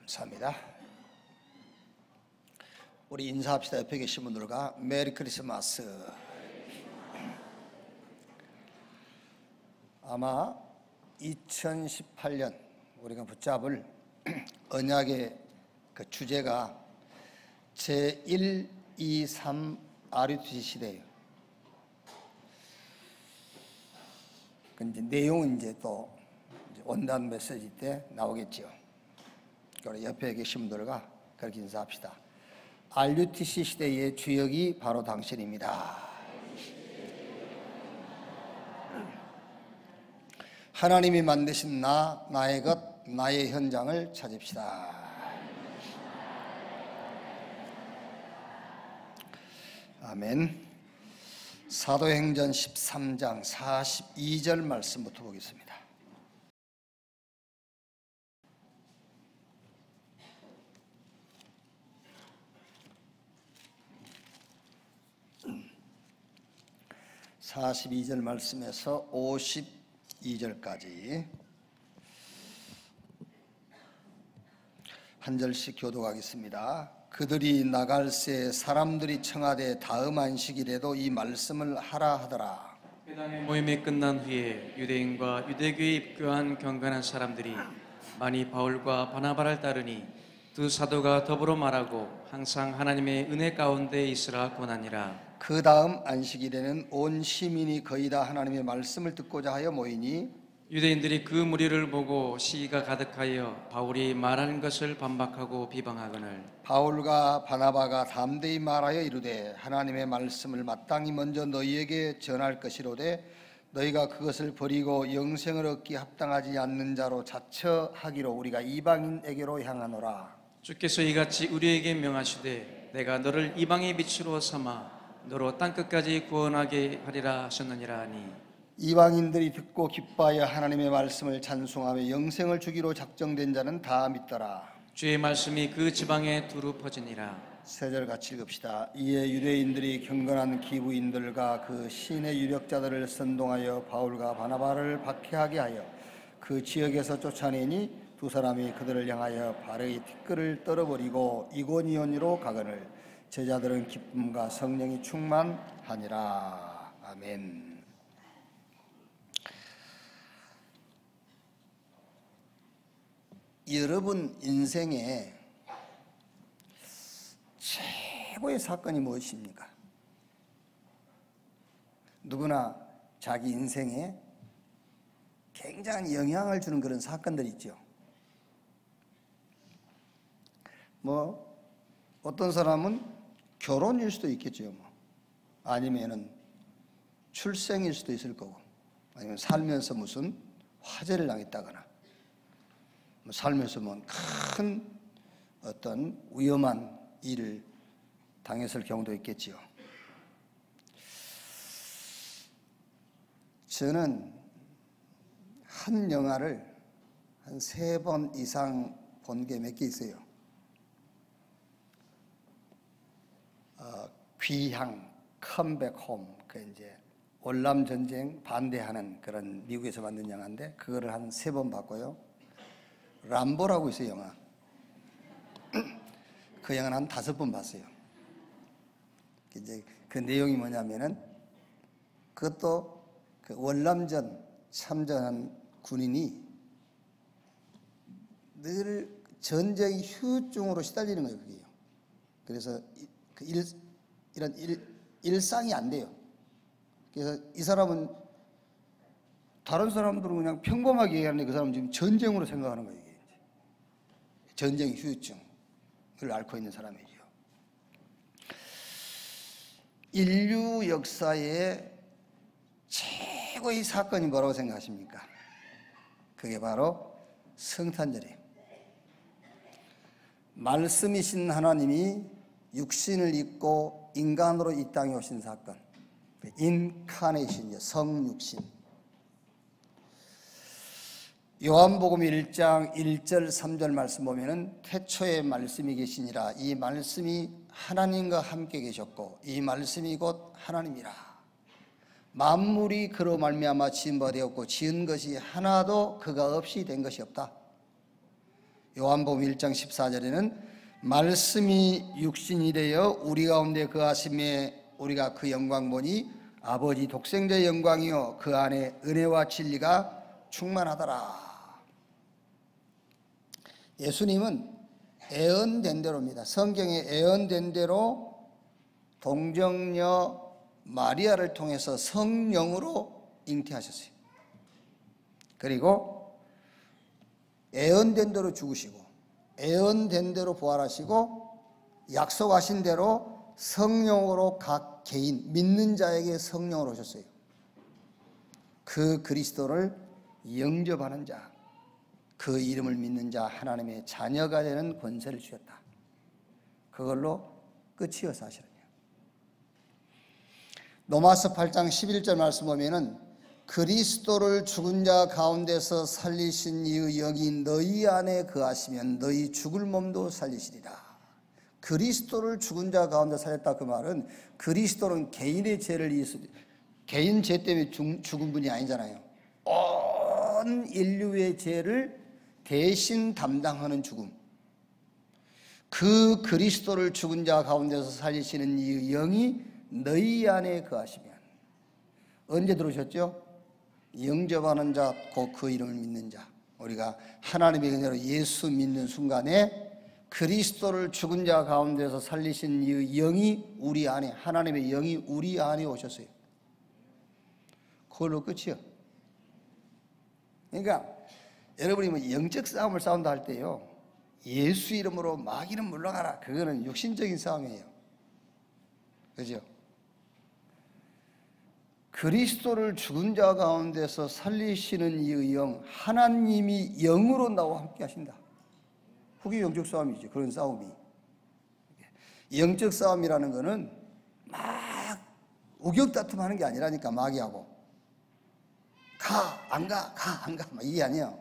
감사합니다. 우리 인사합시다. 옆에 계신 분들과 메리 크리스마스. 아마 2018년 우리가 붙잡을 언약의 그 주제가 제1, 2, 3 RUTC 시대예요. 그 이제 내용은 이제 또 원단 메시지 때 나오겠죠. 우리 옆에 계신 분들과 그렇게 인사합시다. RUTC 시대의 주역이 바로 당신입니다. 하나님이 만드신 나의 것, 나의 현장을 찾읍시다. 아멘. 사도행전 13장 42절 말씀부터 보겠습니다. (42절) 말씀에서 52절까지 한 절씩 교독하겠습니다. 그들이 나갈새 사람들이 청하되 다음 안식일에도 이 말씀을 하라 하더라. 회당의 모임이 끝난 후에 유대인과 유대교에 입교한 경건한 사람들이 많이 바울과 바나바를 따르니 두 사도가 더불어 말하고 항상 하나님의 은혜 가운데 있으라 권하니라. 그 다음 안식일에는 온 시민이 거의 다 하나님의 말씀을 듣고자 하여 모이니 유대인들이 그 무리를 보고 시기가 가득하여 바울이 말하는 것을 반박하고 비방하거늘 바울과 바나바가 담대히 말하여 이르되 하나님의 말씀을 마땅히 먼저 너희에게 전할 것이로되 너희가 그것을 버리고 영생을 얻기 합당하지 않는 자로 자처하기로 우리가 이방인에게로 향하노라. 주께서 이같이 우리에게 명하시되 내가 너를 이방의 빛으로 삼아 너로 땅끝까지 구원하게 하리라 하셨느니라 하니 이방인들이 듣고 기뻐하여 하나님의 말씀을 찬송하며 영생을 주기로 작정된 자는 다 믿더라. 주의 말씀이 그 지방에 두루 퍼지니라. 세 절 같이 읽읍시다. 이에 유대인들이 경건한 기부인들과 그 신의 유력자들을 선동하여 바울과 바나바를 박해하게 하여 그 지역에서 쫓아내니 두 사람이 그들을 향하여 발의 티끌을 떨어버리고 이고니온으로 가거늘 제자들은 기쁨과 성령이 충만하니라. 아멘. 여러분 인생에 최고의 사건이 무엇입니까? 누구나 자기 인생에 굉장한 영향을 주는 그런 사건들 있죠. 어떤 사람은 결혼일 수도 있겠죠. 뭐. 아니면은 출생일 수도 있을 거고, 아니면 살면서 무슨 화재를 당했다거나, 살면서 뭐 큰 어떤 위험한 일을 당했을 경우도 있겠지요. 저는 한 영화를 한 3번 이상 본 게 몇 개 있어요. 귀향, 컴백 홈, 그 이제 월남 전쟁 반대하는 그런 미국에서 만든 영화인데 그거를 한 3번 봤고요. 람보라고 있어요, 영화. 그 영화는 한 5번 봤어요. 이제 그 내용이 뭐냐면은 그것도 그 월남전 참전한 군인이 늘 전쟁 후유증으로 시달리는 거예요, 그게요. 그래서 이런 일상이 안 돼요. 그래서 이 사람은 다른 사람들은 그냥 평범하게 얘기하는데 그 사람은 지금 전쟁으로 생각하는 거예요. 이게. 전쟁 후유증을 앓고 있는 사람이죠. 인류 역사의 최고의 사건이 뭐라고 생각하십니까? 그게 바로 성탄절이에요. 말씀이신 하나님이 육신을 입고 인간으로 이 땅에 오신 사건, 인카네이션이죠. 성육신. 요한복음 1장 1절 3절 말씀 보면은 태초에 말씀이 계시니라. 이 말씀이 하나님과 함께 계셨고 이 말씀이 곧 하나님이라. 만물이 그로 말미암아 지은 바 되었고 지은 것이 하나도 그가 없이 된 것이 없다. 요한복음 1장 14절에는 말씀이 육신이 되어 우리 가운데 거하심에 우리가 그 영광 보니 아버지 독생자의 영광이요 그 안에 은혜와 진리가 충만하더라. 예수님은 예언된 대로입니다. 성경에 예언된 대로 동정녀 마리아를 통해서 성령으로 잉태하셨어요. 그리고 예언된 대로 죽으시고 예언된 대로 부활하시고 약속하신 대로 성령으로 각 개인 믿는 자에게 성령으로 오셨어요. 그 그리스도를 영접하는 자, 그 이름을 믿는 자 하나님의 자녀가 되는 권세를 주셨다. 그걸로 끝이요 사실은요. 로마서 8장 11절 말씀 보면은 그리스도를 죽은 자 가운데서 살리신 이의 영이 너희 안에 거하시면 너희 죽을 몸도 살리시리라. 그리스도를 죽은 자 가운데 살렸다 그 말은 그리스도는 개인의 죄를 개인 죄 때문에 죽은 분이 아니잖아요. 온 인류의 죄를 대신 담당하는 죽음. 그 그리스도를 죽은 자 가운데서 살리시는 이 영이 너희 안에 거하시면 언제 들어오셨죠? 영접하는 자, 곧 그 이름을 믿는 자. 우리가 하나님의 은혜로 예수 믿는 순간에 그리스도를 죽은 자 가운데서 살리신 이 영이 우리 안에, 하나님의 영이 우리 안에 오셨어요. 그걸로 끝이요. 그러니까 여러분이 뭐 영적 싸움을 싸운다 할 때요, 예수 이름으로 마귀는 물러가라, 그거는 육신적인 싸움이에요. 그죠? 그리스도를 죽은 자 가운데서 살리시는 이 영, 하나님이 영으로 나와 함께 하신다. 그게 영적 싸움이죠. 그런 싸움이. 영적 싸움이라는 거는 막 우격다툼하는 게 아니라니까. 마귀하고 가, 안 가, 가, 안 가, 막 이게 아니에요.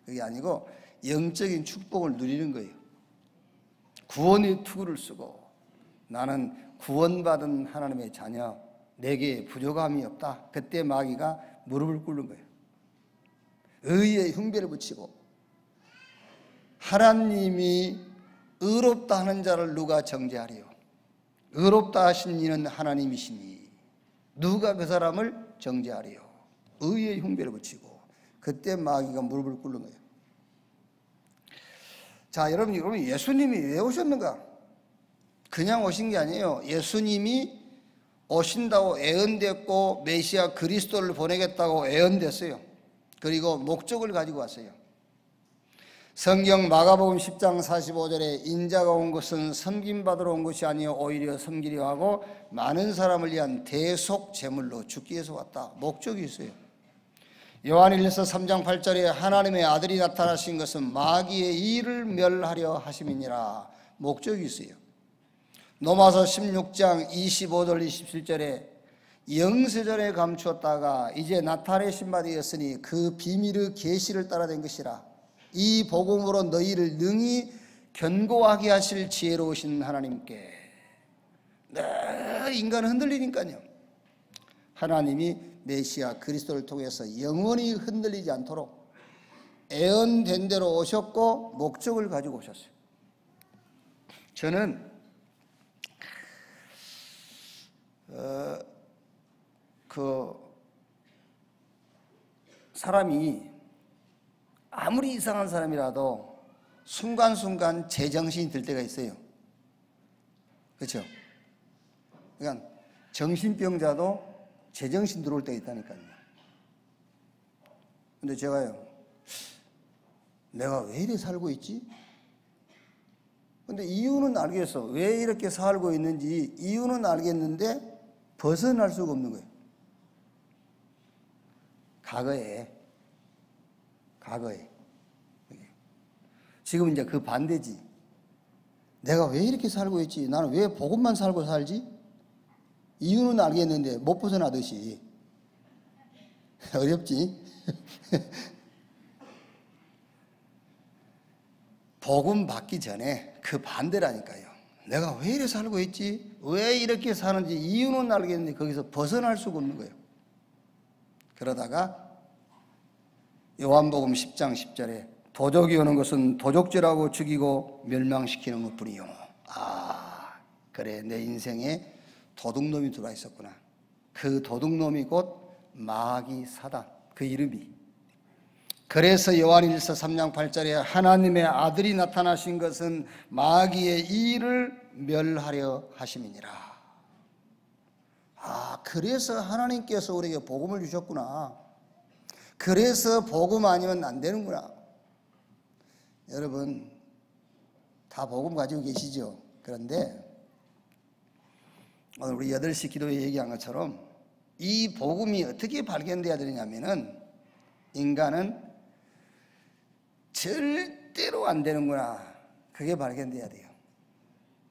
그게 아니고 영적인 축복을 누리는 거예요. 구원의 투구를 쓰고 나는 구원받은 하나님의 자녀, 내게 부족함이 없다. 그때 마귀가 무릎을 꿇는 거예요. 의의 흉배를 붙이고 하나님이 의롭다 하는 자를 누가 정죄하리요? 의롭다 하신 이는 하나님이시니 누가 그 사람을 정죄하리요? 의의 흉배를 붙이고 그때 마귀가 무릎을 꿇는 거예요. 자, 여러분 예수님이 왜 오셨는가? 그냥 오신 게 아니에요. 예수님이 오신다고 예언됐고 메시아 그리스도를 보내겠다고 예언됐어요. 그리고 목적을 가지고 왔어요. 성경 마가복음 10장 45절에 인자가 온 것은 섬김받으러 온 것이 아니요 오히려 섬기려 하고 많은 사람을 위한 대속 제물로 죽기 위해서 왔다. 목적이 있어요. 요한일서 3장 8절에 하나님의 아들이 나타나신 것은 마귀의 일을 멸하려 하심이니라. 목적이 있어요. 로마서 16장 25절 27절에 영세전에 감추었다가 이제 나타내신 바 되었으니 그 비밀의 계시를 따라 된 것이라. 이 복음으로 너희를 능히 견고하게 하실 지혜로우신 하나님께. 늘 인간은 흔들리니까요. 하나님이 메시아 그리스도를 통해서 영원히 흔들리지 않도록 애언된 대로 오셨고 목적을 가지고 오셨어요. 저는 사람이 아무리 이상한 사람이라도 순간순간 제정신이 들 때가 있어요. 그렇죠? 그러니까 정신병자도 제정신 들어올 때가 있다니까요. 근데 제가요, 내가 왜 이래 살고 있지? 근데 이유는 알겠어. 왜 이렇게 살고 있는지 이유는 알겠는데 벗어날 수가 없는 거예요. 과거에. 지금 이제 그 반대지. 내가 왜 이렇게 살고 있지? 나는 왜 복음만 살고 살지? 이유는 알겠는데 못 벗어나듯이. 어렵지? 복음 받기 전에 그 반대라니까요. 내가 왜 이렇게 살고 있지? 왜 이렇게 사는지 이유는 알겠는데 거기서 벗어날 수가 없는 거예요. 그러다가 요한복음 10장 10절에 도적이 오는 것은 도적질하고 죽이고 멸망시키는 것뿐이요. 그래, 내 인생에 도둑놈이 들어와 있었구나. 그 도둑놈이 곧 마귀 사단, 그 이름이. 그래서 요한일서 3장 8절에 하나님의 아들이 나타나신 것은 마귀의 일을 멸하려 하심이니라. 그래서 하나님께서 우리에게 복음을 주셨구나. 그래서 복음 아니면 안 되는구나. 여러분 다 복음 가지고 계시죠? 그런데 오늘 우리 8시 기도에 얘기한 것처럼 이 복음이 어떻게 발견돼야 되냐면은 인간은 절대로 안 되는구나. 그게 발견돼야 돼요.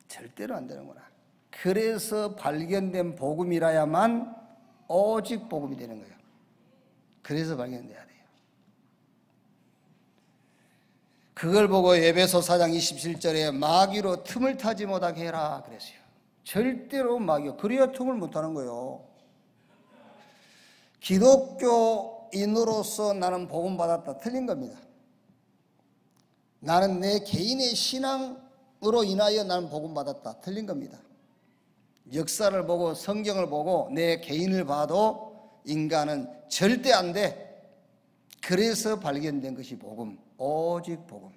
절대로 안 되는구나. 그래서 발견된 복음이라야만 오직 복음이 되는 거예요. 그래서 발견돼야 돼요. 그걸 보고 에베소 4장 27절에 마귀로 틈을 타지 못하게 해라 그랬어요. 절대로 마귀가 그래야 틈을 못 타는 거예요. 기독교인으로서 나는 복음 받았다. 틀린 겁니다. 나는 내 개인의 신앙으로 인하여 나는 복음 받았다. 틀린 겁니다. 역사를 보고 성경을 보고 내 개인을 봐도 인간은 절대 안 돼. 그래서 발견된 것이 복음, 오직 복음.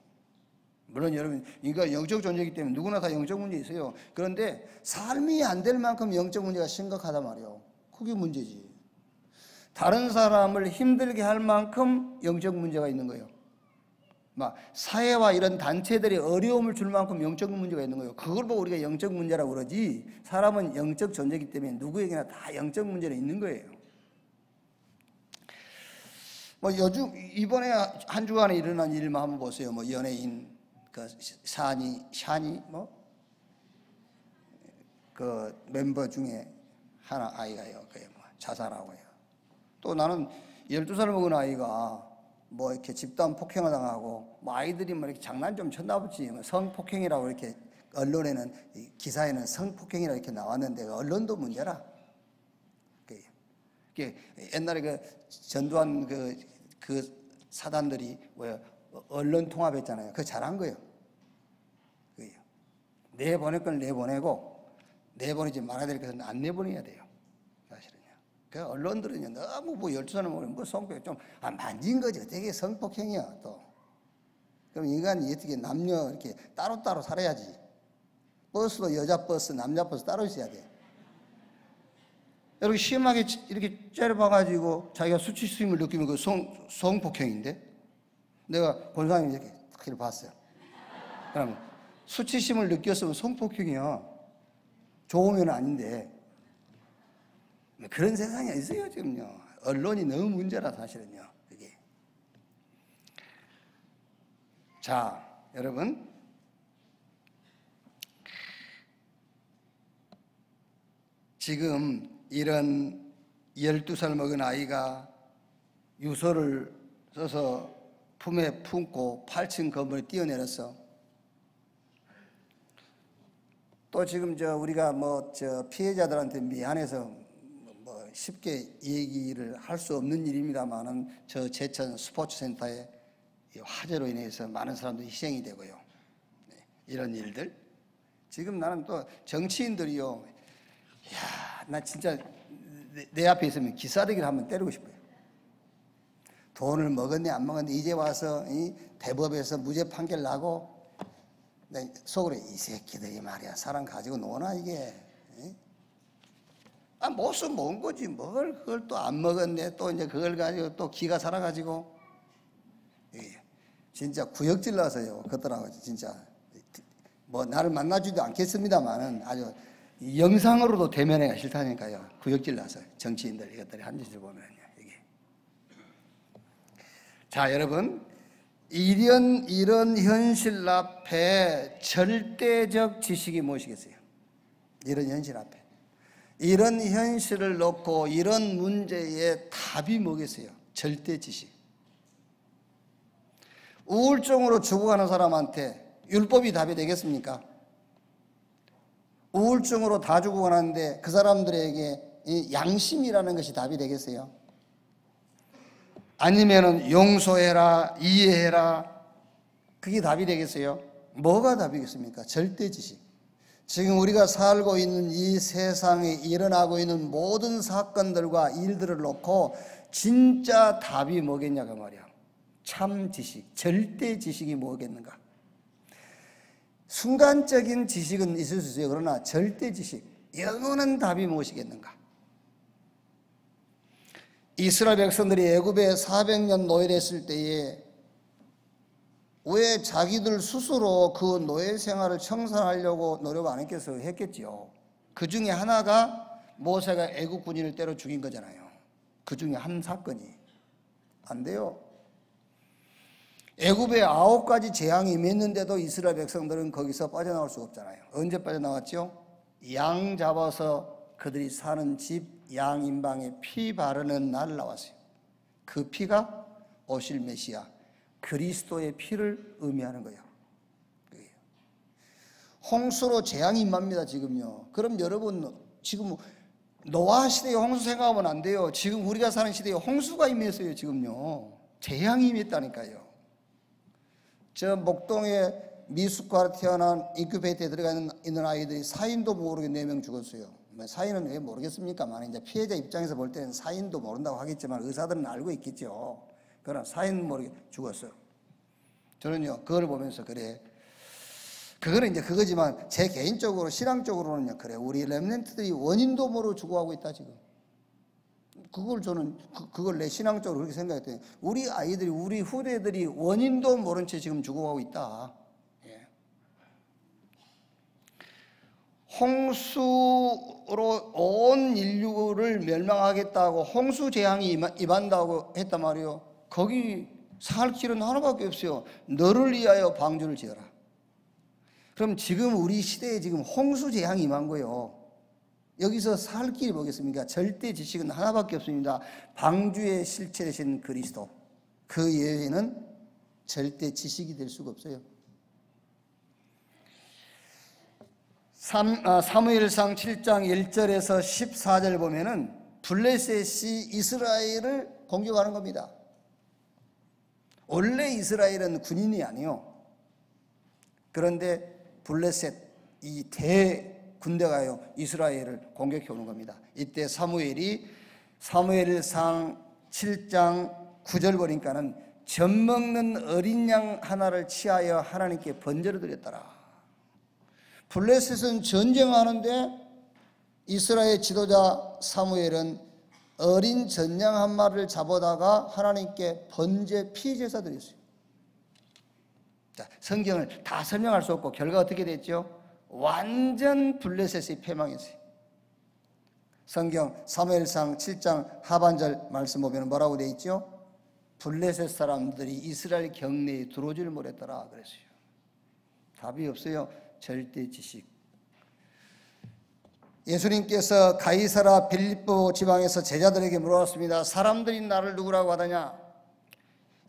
물론 여러분 인간 영적 존재이기 때문에 누구나 다 영적 문제 있어요. 그런데 삶이 안 될 만큼 영적 문제가 심각하단 말이에요. 그게 문제지. 다른 사람을 힘들게 할 만큼 영적 문제가 있는 거예요. 막 사회와 이런 단체들이 어려움을 줄 만큼 영적 문제가 있는 거예요. 그걸 보고 우리가 영적 문제라고 그러지, 사람은 영적 존재이기 때문에 누구에게나 다 영적 문제는 있는 거예요. 요즘 이번에 한 주간에 일어난 일만 한번 보세요. 연예인 그 샤니 그 멤버 중에 하나 아이가요. 그게 자살하고요. 또 나는 12살 먹은 아이가 이렇게 집단 폭행을 당하고 아이들이 이렇게 장난 좀 쳤나 보지. 성폭행이라고 이렇게 언론에는 기사에는 성폭행이라고 이렇게 나왔는데 언론도 문제라. 옛날에 그 전두환 그 사단들이 언론 통합했잖아요. 그거 잘한 거예요. 내보낼 건 내보내고 내보내지 말아야 될 것은 안 내보내야 돼요. 사실은요. 그 언론들은요 너무 12살을 먹으면 성폭행 좀 만진 거지. 되게 성폭행이야 또. 그럼 인간이 어떻게 남녀 이렇게 따로따로 살아야지. 버스도 여자 버스, 남자 버스 따로 있어야 돼. 이렇게 심하게 이렇게 째려봐가지고 자기가 수치심을 느끼면 그 성폭행인데, 내가 권사님이 이렇게 이렇게 봤어요. 그럼 수치심을 느꼈으면 성폭행이야. 좋으면 아닌데. 그런 세상이 있어요, 지금요. 언론이 너무 문제라, 사실은요, 그게. 자, 여러분. 지금 이런 12살 먹은 아이가 유서를 써서 품에 품고 8층 건물에 뛰어내렸어. 또 지금 우리가 피해자들한테 미안해서 쉽게 얘기를 할 수 없는 일입니다만은 저 제천 스포츠센터에 화재로 인해서 많은 사람들이 희생이 되고요. 네, 이런 일들. 지금 나는 또 정치인들이요. 야, 나 진짜 내 앞에 있으면 기사르기를 한번 때리고 싶어요. 돈을 먹었네 안 먹었네 이제 와서 대법에서 무죄 판결 나고 속으로 이 새끼들이 말이야 사람 가지고 노나 이게. 못써 먹은 거지 뭘 그걸 또 안 먹었네 또 이제 그걸 가지고 또 기가 살아가지고 진짜 구역질 나서요 그들하고 진짜 나를 만나주지도 않겠습니다만은 아주 영상으로도 대면하기가 싫다니까요. 구역질 나서 정치인들 이것들이 한 짓을 보면요 이게. 자, 여러분 이런 현실 앞에 절대적 지식이 무엇이겠어요? 이런 현실 앞에 이런 현실을 놓고 이런 문제의 답이 뭐겠어요? 절대 지식. 우울증으로 죽어가는 사람한테 율법이 답이 되겠습니까? 우울증으로 다 죽어가는데 그 사람들에게 이 양심이라는 것이 답이 되겠어요? 아니면은 용서해라, 이해해라, 그게 답이 되겠어요? 뭐가 답이겠습니까? 절대 지식. 지금 우리가 살고 있는 이 세상에 일어나고 있는 모든 사건들과 일들을 놓고 진짜 답이 뭐겠냐고 말이야. 참 지식, 절대 지식이 뭐겠는가? 순간적인 지식은 있을 수 있어요. 그러나 절대 지식, 영원한 답이 무엇이겠는가? 이스라엘 백성들이 애굽에 400년 노예됐을 때에 왜 자기들 스스로 그 노예 생활을 청산하려고 노력 안 했겠지요. 그 중에 하나가 모세가 애굽 군인을 때려 죽인 거잖아요. 그 중에 한 사건이. 안 돼요. 애굽에 9가지 재앙이 임했는데도 이스라엘 백성들은 거기서 빠져나올 수가 없잖아요. 언제 빠져나왔죠? 양 잡아서 그들이 사는 집 양 임방에 피 바르는 날 나왔어요. 그 피가 오실 메시아 그리스도의 피를 의미하는 거예요. 홍수로 재앙이 임합니다 지금요. 그럼 여러분 지금 노아 시대의 홍수 생각하면 안 돼요. 지금 우리가 사는 시대에 홍수가 임했어요 지금요. 재앙이 임했다니까요. 저 목동에 미숙과로 태어난 인큐베이터에 들어가 있는 아이들이 사인도 모르게 4명 죽었어요. 사인은 왜 모르겠습니까만 이제 피해자 입장에서 볼 때는 사인도 모른다고 하겠지만 의사들은 알고 있겠죠. 그러나 사인 모르게 죽었어요. 저는요 그걸 보면서 그래. 그거는 이제 그거지만 제 개인적으로 신앙적으로는요 그래. 우리 렘넌트들이 원인도 모르고 죽어가고 있다 지금. 그걸 저는 그걸 내 신앙적으로 그렇게 생각했더니 우리 아이들이 우리 후대들이 원인도 모른 채 지금 죽어가고 있다. 예. 홍수로 온 인류를 멸망하겠다고 홍수 재앙이 임한다고 했단 말이에요. 거기 살 길은 하나밖에 없어요. 너를 위하여 방주를 지어라. 그럼 지금 우리 시대에 지금 홍수 재앙이 임한 거예요. 여기서 살 길이 뭐겠습니까? 절대 지식은 하나밖에 없습니다. 방주의 실체 되신 그리스도. 그 예외는 절대 지식이 될 수가 없어요. 사무엘상 7장 1절에서 14절 보면은 블레셋이 이스라엘을 공격하는 겁니다. 원래 이스라엘은 군인이 아니에요. 그런데 블레셋 이 대군대가요 이스라엘을 공격해 오는 겁니다. 이때 사무엘상 7장 9절 보니까는 젖 먹는 어린 양 하나를 취하여 하나님께 번제를 드렸더라. 블레셋은 전쟁하는데 이스라엘 지도자 사무엘은 어린 전양 한 마리를 잡아다가 하나님께 번제 피제사 드렸어요. 자, 성경을 다 설명할 수 없고 결과 어떻게 됐죠? 완전 블레셋이 패망했어요. 성경 사무엘상 7장 하반절 말씀 보면 뭐라고 되어 있죠? 블레셋 사람들이 이스라엘 경내에 들어오지를 못했더라 그랬어요. 답이 없어요. 절대 지식. 예수님께서 가이사라 빌립보 지방에서 제자들에게 물어봤습니다. 사람들이 나를 누구라고 하더냐?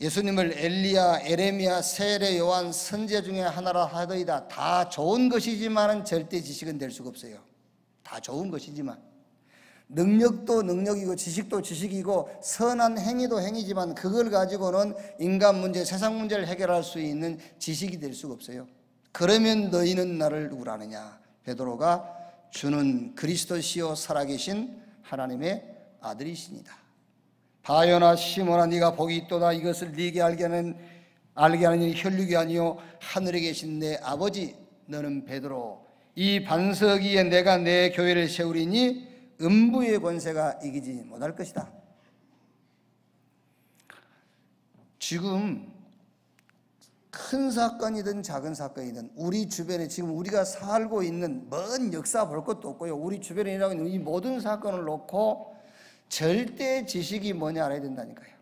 예수님을 엘리야, 에레미야, 세례, 요한 선지자 중에 하나라 하더이다. 다 좋은 것이지만 절대 지식은 될 수가 없어요. 다 좋은 것이지만 능력도 능력이고 지식도 지식이고 선한 행위도 행위지만 그걸 가지고는 인간 문제, 세상 문제를 해결할 수 있는 지식이 될 수가 없어요. 그러면 너희는 나를 누구라 하느냐? 베드로가 주는 그리스도시요 살아계신 하나님의 아들이시니다. 바요나 시몬아 네가 복이 있도다. 이것을 네게 알게 하는 이 혈육이 아니요 하늘에 계신 내 아버지. 너는 베드로, 이 반석 위에 내가 내 교회를 세우리니 음부의 권세가 이기지 못할 것이다. 지금 큰 사건이든 작은 사건이든 우리 주변에 지금 우리가 살고 있는 먼 역사 볼 것도 없고요. 우리 주변에 일어나고 있는 이 모든 사건을 놓고 절대 지식이 뭐냐 알아야 된다니까요.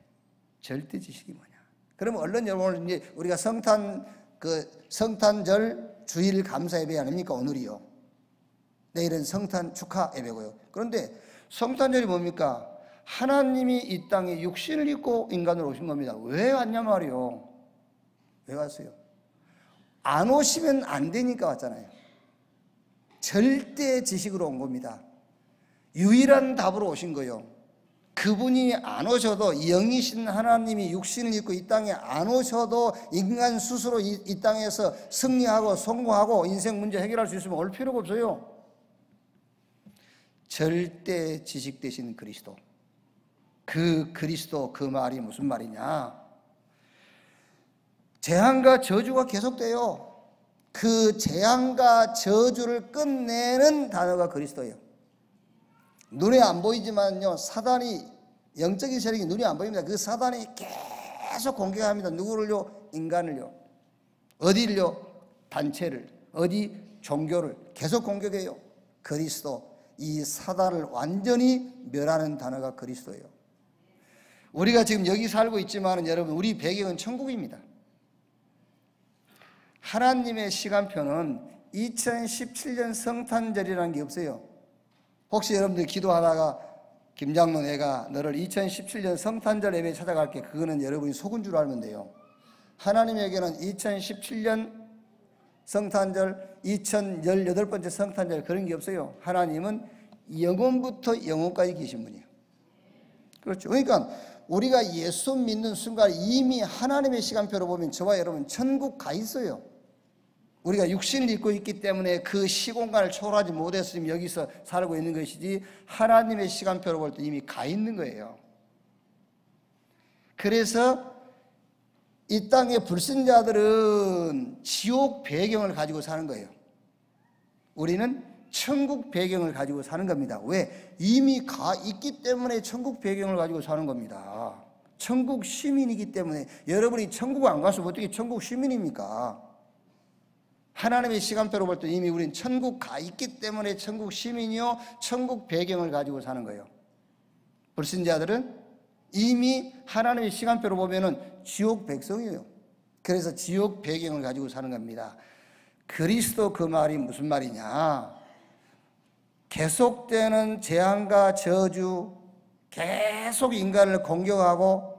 절대 지식이 뭐냐. 그러면 얼른 여러분 이제 우리가 성탄절 주일 감사 예배 아닙니까? 오늘이요. 내일은 성탄 축하 예배고요. 그런데 성탄절이 뭡니까? 하나님이 이 땅에 육신을 입고 인간으로 오신 겁니다. 왜 왔냐 말이요. 왜 왔어요? 안 오시면 안 되니까 왔잖아요. 절대 지식으로 온 겁니다. 유일한 답으로 오신 거예요. 그분이 안 오셔도, 영이신 하나님이 육신을 입고 이 땅에 안 오셔도 인간 스스로 이 땅에서 승리하고 성공하고 인생 문제 해결할 수 있으면 올 필요가 없어요. 절대 지식 되신 그리스도. 그 그리스도, 그 말이 무슨 말이냐? 재앙과 저주가 계속돼요. 그 재앙과 저주를 끝내는 단어가 그리스도예요. 눈에 안 보이지만요, 사단이, 영적인 세력이 눈에 안 보입니다. 그 사단이 계속 공격합니다. 누구를요? 인간을요. 어디를요? 단체를. 어디? 종교를 계속 공격해요. 그리스도. 이 사단을 완전히 멸하는 단어가 그리스도예요. 우리가 지금 여기 살고 있지만 여러분, 우리 배경은 천국입니다. 하나님의 시간표는 2017년 성탄절이라는 게 없어요. 혹시 여러분들 기도하다가 김장로 내가 너를 2017년 성탄절 예배에 찾아갈게, 그거는 여러분이 속은 줄 알면 돼요. 하나님에게는 2017년 성탄절, 2018번째 성탄절 그런 게 없어요. 하나님은 영원부터 영원까지 계신 분이에요. 그렇죠. 그러니까 우리가 예수 믿는 순간 이미 하나님의 시간표로 보면 저와 여러분 천국 가 있어요. 우리가 육신을 입고 있기 때문에 그 시공간을 초월하지 못해서 지금 여기서 살고 있는 것이지, 하나님의 시간표로 볼 때 이미 가 있는 거예요. 그래서 이 땅의 불신자들은 지옥 배경을 가지고 사는 거예요. 우리는 천국 배경을 가지고 사는 겁니다. 왜? 이미 가 있기 때문에 천국 배경을 가지고 사는 겁니다. 천국 시민이기 때문에. 여러분이 천국 안 가서 어떻게 천국 시민입니까? 하나님의 시간표로 볼 때 이미 우리는 천국 가 있기 때문에 천국 시민이요, 천국 배경을 가지고 사는 거예요. 불신자들은 이미 하나님의 시간표로 보면은 지옥 백성이에요. 그래서 지옥 배경을 가지고 사는 겁니다. 그리스도, 그 말이 무슨 말이냐? 계속되는 재앙과 저주, 계속 인간을 공격하고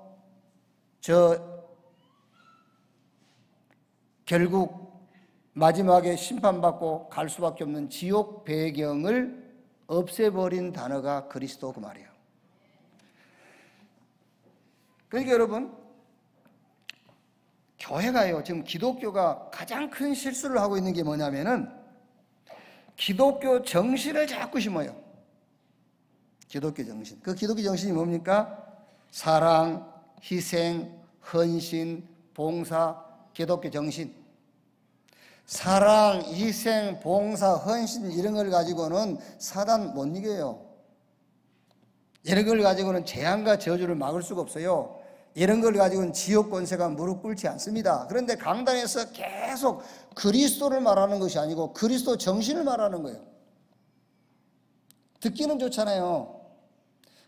결국 마지막에 심판받고 갈 수밖에 없는 지옥 배경을 없애버린 단어가 그리스도, 그 말이에요. 그러니까 여러분, 교회가요, 지금 기독교가 가장 큰 실수를 하고 있는 게 뭐냐면은 기독교 정신을 자꾸 심어요. 기독교 정신. 그 기독교 정신이 뭡니까? 사랑, 희생, 헌신, 봉사, 기독교 정신. 사랑, 희생, 봉사, 헌신 이런 걸 가지고는 사단 못 이겨요. 이런 걸 가지고는 재앙과 저주를 막을 수가 없어요. 이런 걸 가지고는 지옥 권세가 무릎 꿇지 않습니다. 그런데 강단에서 계속 그리스도를 말하는 것이 아니고 그리스도 정신을 말하는 거예요. 듣기는 좋잖아요.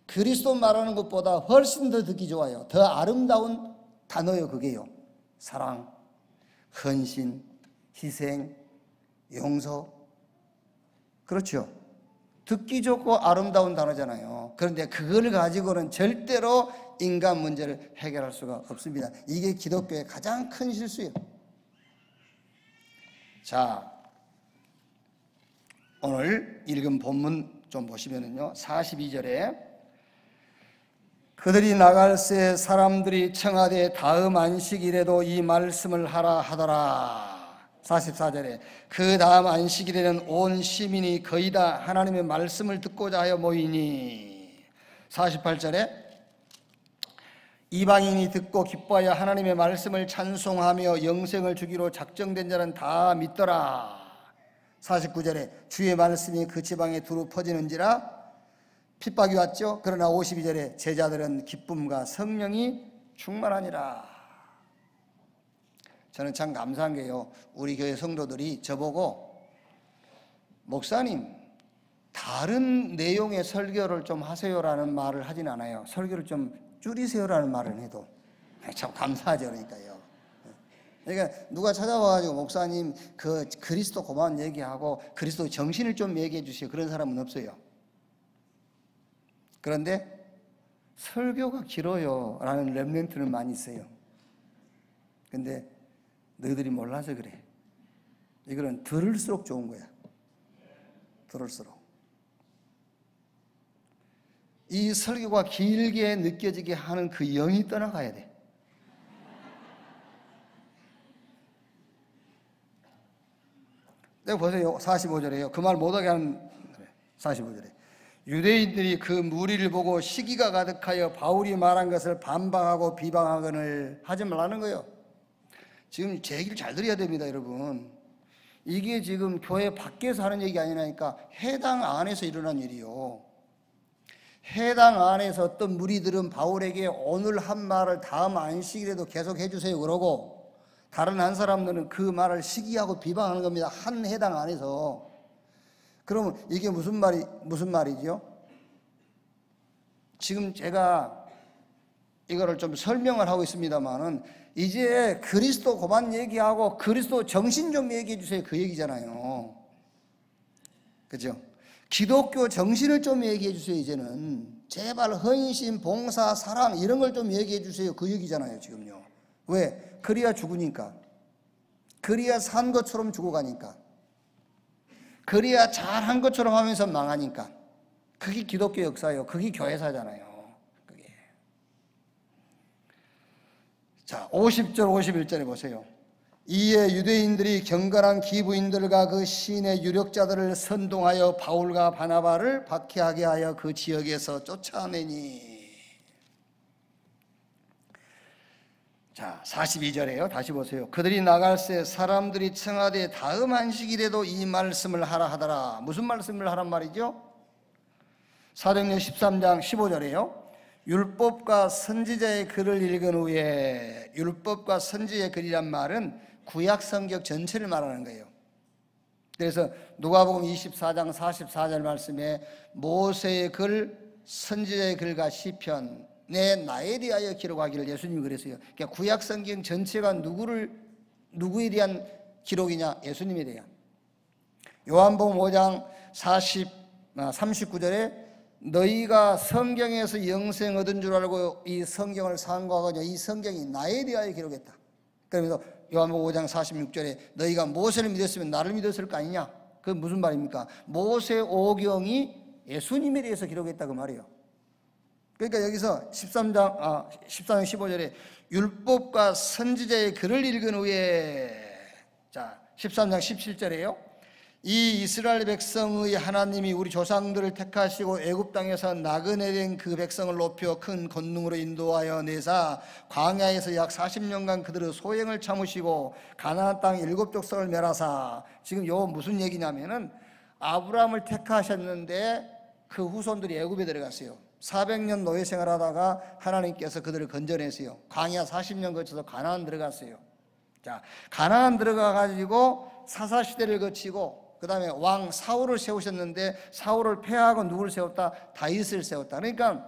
그리스도 말하는 것보다 훨씬 더 듣기 좋아요. 더 아름다운 단어요, 그게요. 사랑, 헌신, 희생, 용서. 그렇죠. 듣기 좋고 아름다운 단어잖아요. 그런데 그걸 가지고는 절대로 인간 문제를 해결할 수가 없습니다. 이게 기독교의 가장 큰 실수예요. 자, 오늘 읽은 본문 좀 보시면은요, 42절에 그들이 나갈새 사람들이 청하되 다음 안식일에도 이 말씀을 하라 하더라. 44절에 그 다음 안식일에는 온 시민이 거의 다 하나님의 말씀을 듣고자 하여 모이니. 48절에 이방인이 듣고 기뻐하여 하나님의 말씀을 찬송하며 영생을 주기로 작정된 자는 다 믿더라. 49절에 주의 말씀이 그 지방에 두루 퍼지는지라. 핍박이 왔죠. 그러나 52절에 제자들은 기쁨과 성령이 충만하니라. 저는 참 감사한 게요, 우리 교회 성도들이 저보고 목사님 다른 내용의 설교를 좀 하세요라는 말을 하진 않아요. 설교를 좀 줄이세요라는 말을 해도 참 감사하죠. 그러니까 누가 찾아와가지고 목사님 그 그리스도 그만 얘기하고 그리스도 정신을 좀 얘기해 주세요, 그런 사람은 없어요. 그런데 설교가 길어요 라는 렘넌트는 많이 있어요. 근데 너희들이 몰라서 그래. 이거는 들을수록 좋은 거야. 들을수록. 이 설교가 길게 느껴지게 하는 그 영이 떠나가야 돼. 내가 보세요. 45절에요. 그 말 못하게 하는 45절에 유대인들이 그 무리를 보고 시기가 가득하여 바울이 말한 것을 반박하고 비방하거늘 하지 말라는 거예요. 지금 제 얘기를 잘 들어야 됩니다, 여러분. 이게 지금 교회 밖에서 하는 얘기 아니라니까 해당 안에서 일어난 일이요. 해당 안에서 어떤 무리들은 바울에게 오늘 한 말을 다음 안식일에도 계속 해주세요 그러고, 다른 한 사람들은 그 말을 시기하고 비방하는 겁니다. 한 해당 안에서. 그러면 이게 무슨 말이죠? 지금 제가 이거를 좀 설명을 하고 있습니다만은 이제 그리스도 그만 얘기하고 그리스도 정신 좀 얘기해 주세요, 그 얘기잖아요. 그죠? 기독교 정신을 좀 얘기해 주세요. 이제는 제발 헌신, 봉사, 사랑 이런 걸 좀 얘기해 주세요, 그 얘기잖아요 지금요. 왜? 그래야 죽으니까. 그래야 산 것처럼 죽어가니까. 그래야 잘한 것처럼 하면서 망하니까. 그게 기독교 역사예요. 그게 교회사잖아요. 그게. 자, 50절 51절에 보세요. 이에 유대인들이 경건한 기부인들과 그 시인의 유력자들을 선동하여 바울과 바나바를 박해하게 하여 그 지역에서 쫓아내니. 자, 42절에요. 다시 보세요. 그들이 나갈새 사람들이 청하되 다음 안식일에도 이 말씀을 하라 하더라. 무슨 말씀을 하란 말이죠? 사도행전 13장 15절에요. 율법과 선지자의 글을 읽은 후에, 율법과 선지자의 글이란 말은 구약 성경 전체를 말하는 거예요. 그래서 누가복음 24장 44절 말씀에 모세의 글, 선지자의 글과 시편, 내 나에 대하여 기록하기를 예수님이 그랬어요. 그러니까 구약 성경 전체가 누구에 대한 기록이냐? 예수님에 대한. 요한복음 5장 39절에 너희가 성경에서 영생 얻은 줄 알고 이 성경을 상고하거냐, 이 성경이 나에 대하여 기록했다. 그러면서 요한복음 5장 46절에 너희가 모세를 믿었으면 나를 믿었을 거 아니냐? 그건 무슨 말입니까? 모세 오경이 예수님에 대해서 기록했다 그 말이에요. 그러니까 여기서 13장 15절에 율법과 선지자의 글을 읽은 후에, 자 13장 17절에요. 이 이스라엘 백성의 하나님이 우리 조상들을 택하시고 애굽 땅에서 나그네 된 그 백성을 높여 큰 권능으로 인도하여 내사 광야에서 약 40년간 그들의 소행을 참으시고 가나안 땅 7족속을 멸하사. 지금 요 무슨 얘기냐면은 아브라함을 택하셨는데 그 후손들이 애굽에 들어갔어요. 400년 노예 생활하다가 하나님께서 그들을 건져내세요. 광야 40년 거쳐서 가나안 들어갔어요. 자, 가나안 들어가 가지고 사사 시대를 거치고 그 다음에 왕 사울을 세우셨는데 사울을 패하고 누구를 세웠다? 다윗을 세웠다. 그러니까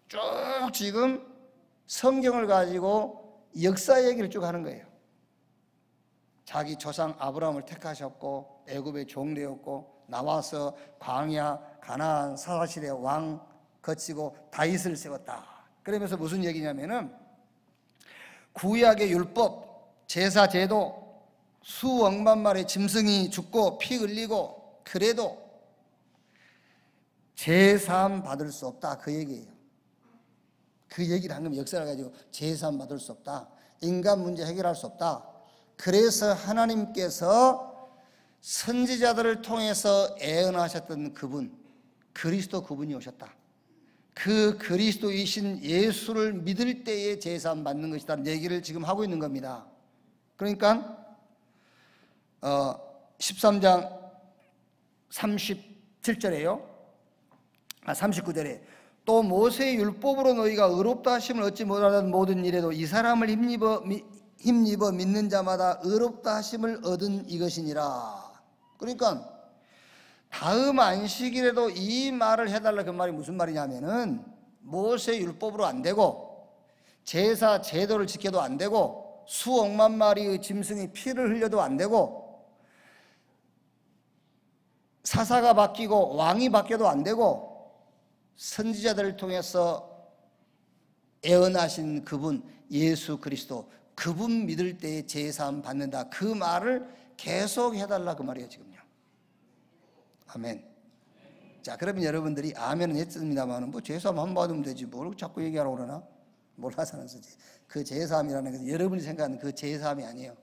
쭉 지금 성경을 가지고 역사 얘기를 쭉 하는 거예요. 자기 조상 아브라함을 택하셨고 애굽의 종 되었고 나와서 광야 가나안 사사시대 왕 거치고 다윗을 세웠다. 그러면서 무슨 얘기냐면은 구약의 율법, 제사 제도, 수억만 마리의 짐승이 죽고 피 흘리고 그래도 제사함 받을 수 없다, 그 얘기예요. 그 얘기를 한 거면 역사를 가지고 제사함 받을 수 없다, 인간 문제 해결할 수 없다. 그래서 하나님께서 선지자들을 통해서 예언하셨던 그분, 그리스도 그분이 오셨다. 그 그리스도이신 예수를 믿을 때에 제사함 받는 것이다는 얘기를 지금 하고 있는 겁니다. 그러니까 13장 37절에요. 39절에 또 모세의 율법으로 너희가 의롭다 하심을 얻지 못하는 모든 일에도 이 사람을 힘입어 믿는 자마다 의롭다 하심을 얻은 이것이니라. 그러니까 다음 안식일에도 이 말을 해달라, 그 말이 무슨 말이냐면은 모세 율법으로 안 되고 제사 제도를 지켜도 안 되고 수억만 마리의 짐승이 피를 흘려도 안 되고 사사가 바뀌고 왕이 바뀌어도 안 되고 선지자들을 통해서 예언하신 그분 예수 그리스도, 그분 믿을 때에 제사함 받는다, 그 말을 계속 해달라, 그 말이에요 지금요. 아멘. 자, 그러면 여러분들이 아멘은 했습니다만 뭐 제사함 한 번 받으면 되지 뭘 자꾸 얘기하라고 그러나? 몰라서는 쓰지. 그 제사함이라는 것은 여러분이 생각하는 그 제사함이 아니에요.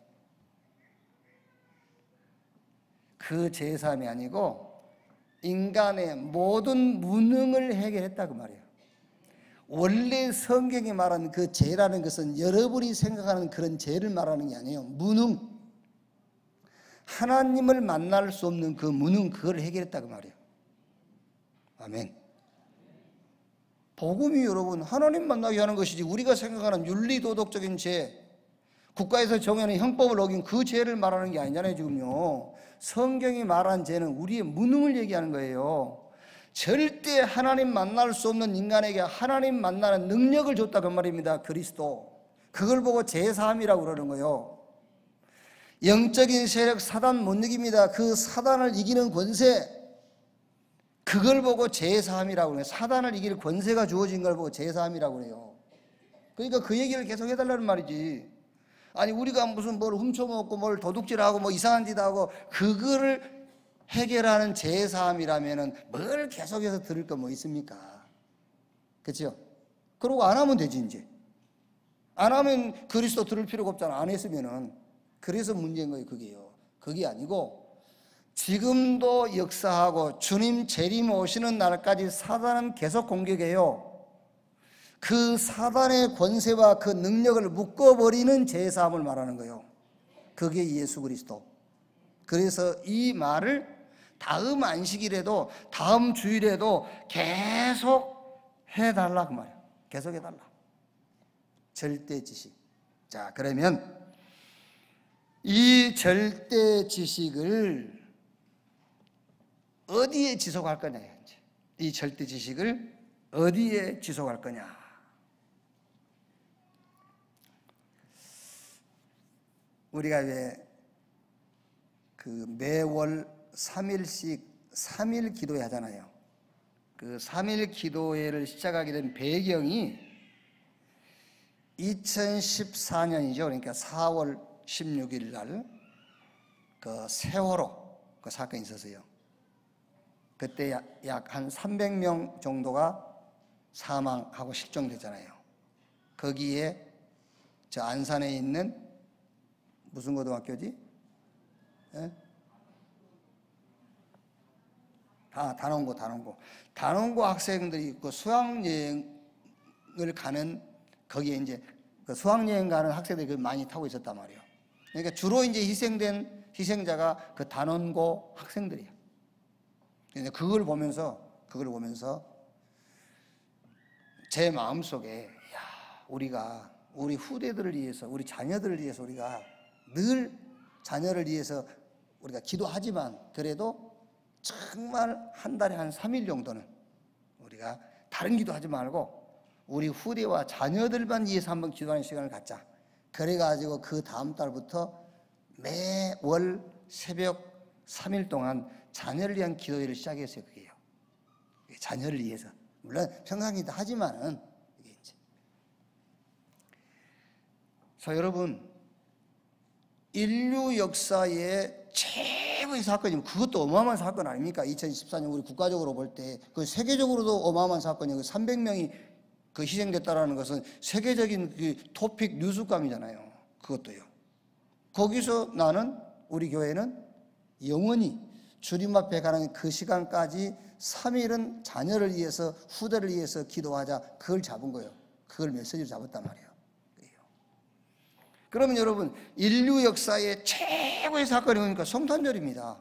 그 제사함이 아니고 인간의 모든 무능을 해결했다, 그 말이에요. 원래 성경이 말하는 그 죄라는 것은 여러분이 생각하는 그런 죄를 말하는 게 아니에요. 무능, 하나님을 만날 수 없는 그 무능, 그걸 해결했다, 그 말이에요. 아멘. 복음이 여러분 하나님 만나게 하는 것이지 우리가 생각하는 윤리도덕적인 죄, 국가에서 정해놓은 형법을 어긴 그 죄를 말하는 게 아니잖아요 지금요. 성경이 말한 죄는 우리의 무능을 얘기하는 거예요. 절대 하나님 만날 수 없는 인간에게 하나님 만나는 능력을 줬다, 그 말입니다. 그리스도. 그걸 보고 제사함이라고 그러는 거예요. 영적인 세력 사단 못 이깁니다. 그 사단을 이기는 권세, 그걸 보고 제사함이라고 해요. 사단을 이길 권세가 주어진 걸 보고 제사함이라고 해요. 그러니까 그 얘기를 계속 해달라는 말이지. 아니 우리가 무슨 뭘 훔쳐먹고 뭘 도둑질하고 뭐 이상한 짓 하고 그거를 해결하는 제사함이라면은 뭘 계속해서 들을 거 뭐 있습니까? 그렇죠? 그러고 안 하면 되지. 이제 안 하면 그리스도 들을 필요가 없잖아, 안 했으면은. 그래서 문제인 거예요. 그게요. 그게 아니고 지금도 역사하고 주님 재림 오시는 날까지 사단은 계속 공격해요. 그 사단의 권세와 그 능력을 묶어버리는 제사함을 말하는 거예요. 그게 예수 그리스도. 그래서 이 말을 다음 안식일에도 다음 주일에도 계속 해달라, 그 말이에요. 계속 해달라. 절대 지식. 자, 그러면 이 절대 지식을 어디에 지속할 거냐, 이 절대 지식을 어디에 지속할 거냐. 우리가 왜 그 매월 3일씩 3일 기도회 하잖아요. 그 3일 기도회를 시작하게 된 배경이 2014년이죠. 그러니까 4월 16일 날 그 세월호 그 사건이 있었어요. 그때 약 한 300명 정도가 사망하고 실종되잖아요. 거기에 저 안산에 있는 무슨 고등학교지? 예? 단원고 학생들이 그 수학여행을 가는 거기에 이제 그 수학여행 가는 학생들이 많이 타고 있었단 말이에요. 그러니까 주로 이제 희생자가 그 단원고 학생들이에요. 그걸 보면서 제 마음속에 우리가 우리 후대들을 위해서, 우리 자녀들을 위해서 우리가 늘 자녀를 위해서 우리가 기도하지만 그래도 정말 한 달에 한 3일 정도는 우리가 다른 기도하지 말고 우리 후대와 자녀들만 위해서 한번 기도하는 시간을 갖자. 그래가지고 그 다음 달부터 매월 새벽 3일 동안 자녀를 위한 기도회를 시작했어요. 그게요. 자녀를 위해서. 물론 평상기도 하지만은 이게 이제. 자, 여러분, 인류 역사의 최고의 사건이면 그것도 어마어마한 사건 아닙니까? 2014년 우리 국가적으로 볼 때 그 세계적으로도 어마어마한 사건이에요. 300명이 그 희생됐다라는 것은 세계적인 그 토픽 뉴스감이잖아요. 그것도요. 거기서 나는 우리 교회는 영원히 주님 앞에 가는 그 시간까지 3일은 자녀를 위해서 후대를 위해서 기도하자. 그걸 잡은 거예요. 그걸 메시지로 잡았단 말이에요. 그러면 여러분, 인류 역사의 최고의 사건이 뭡니까? 성탄절입니다.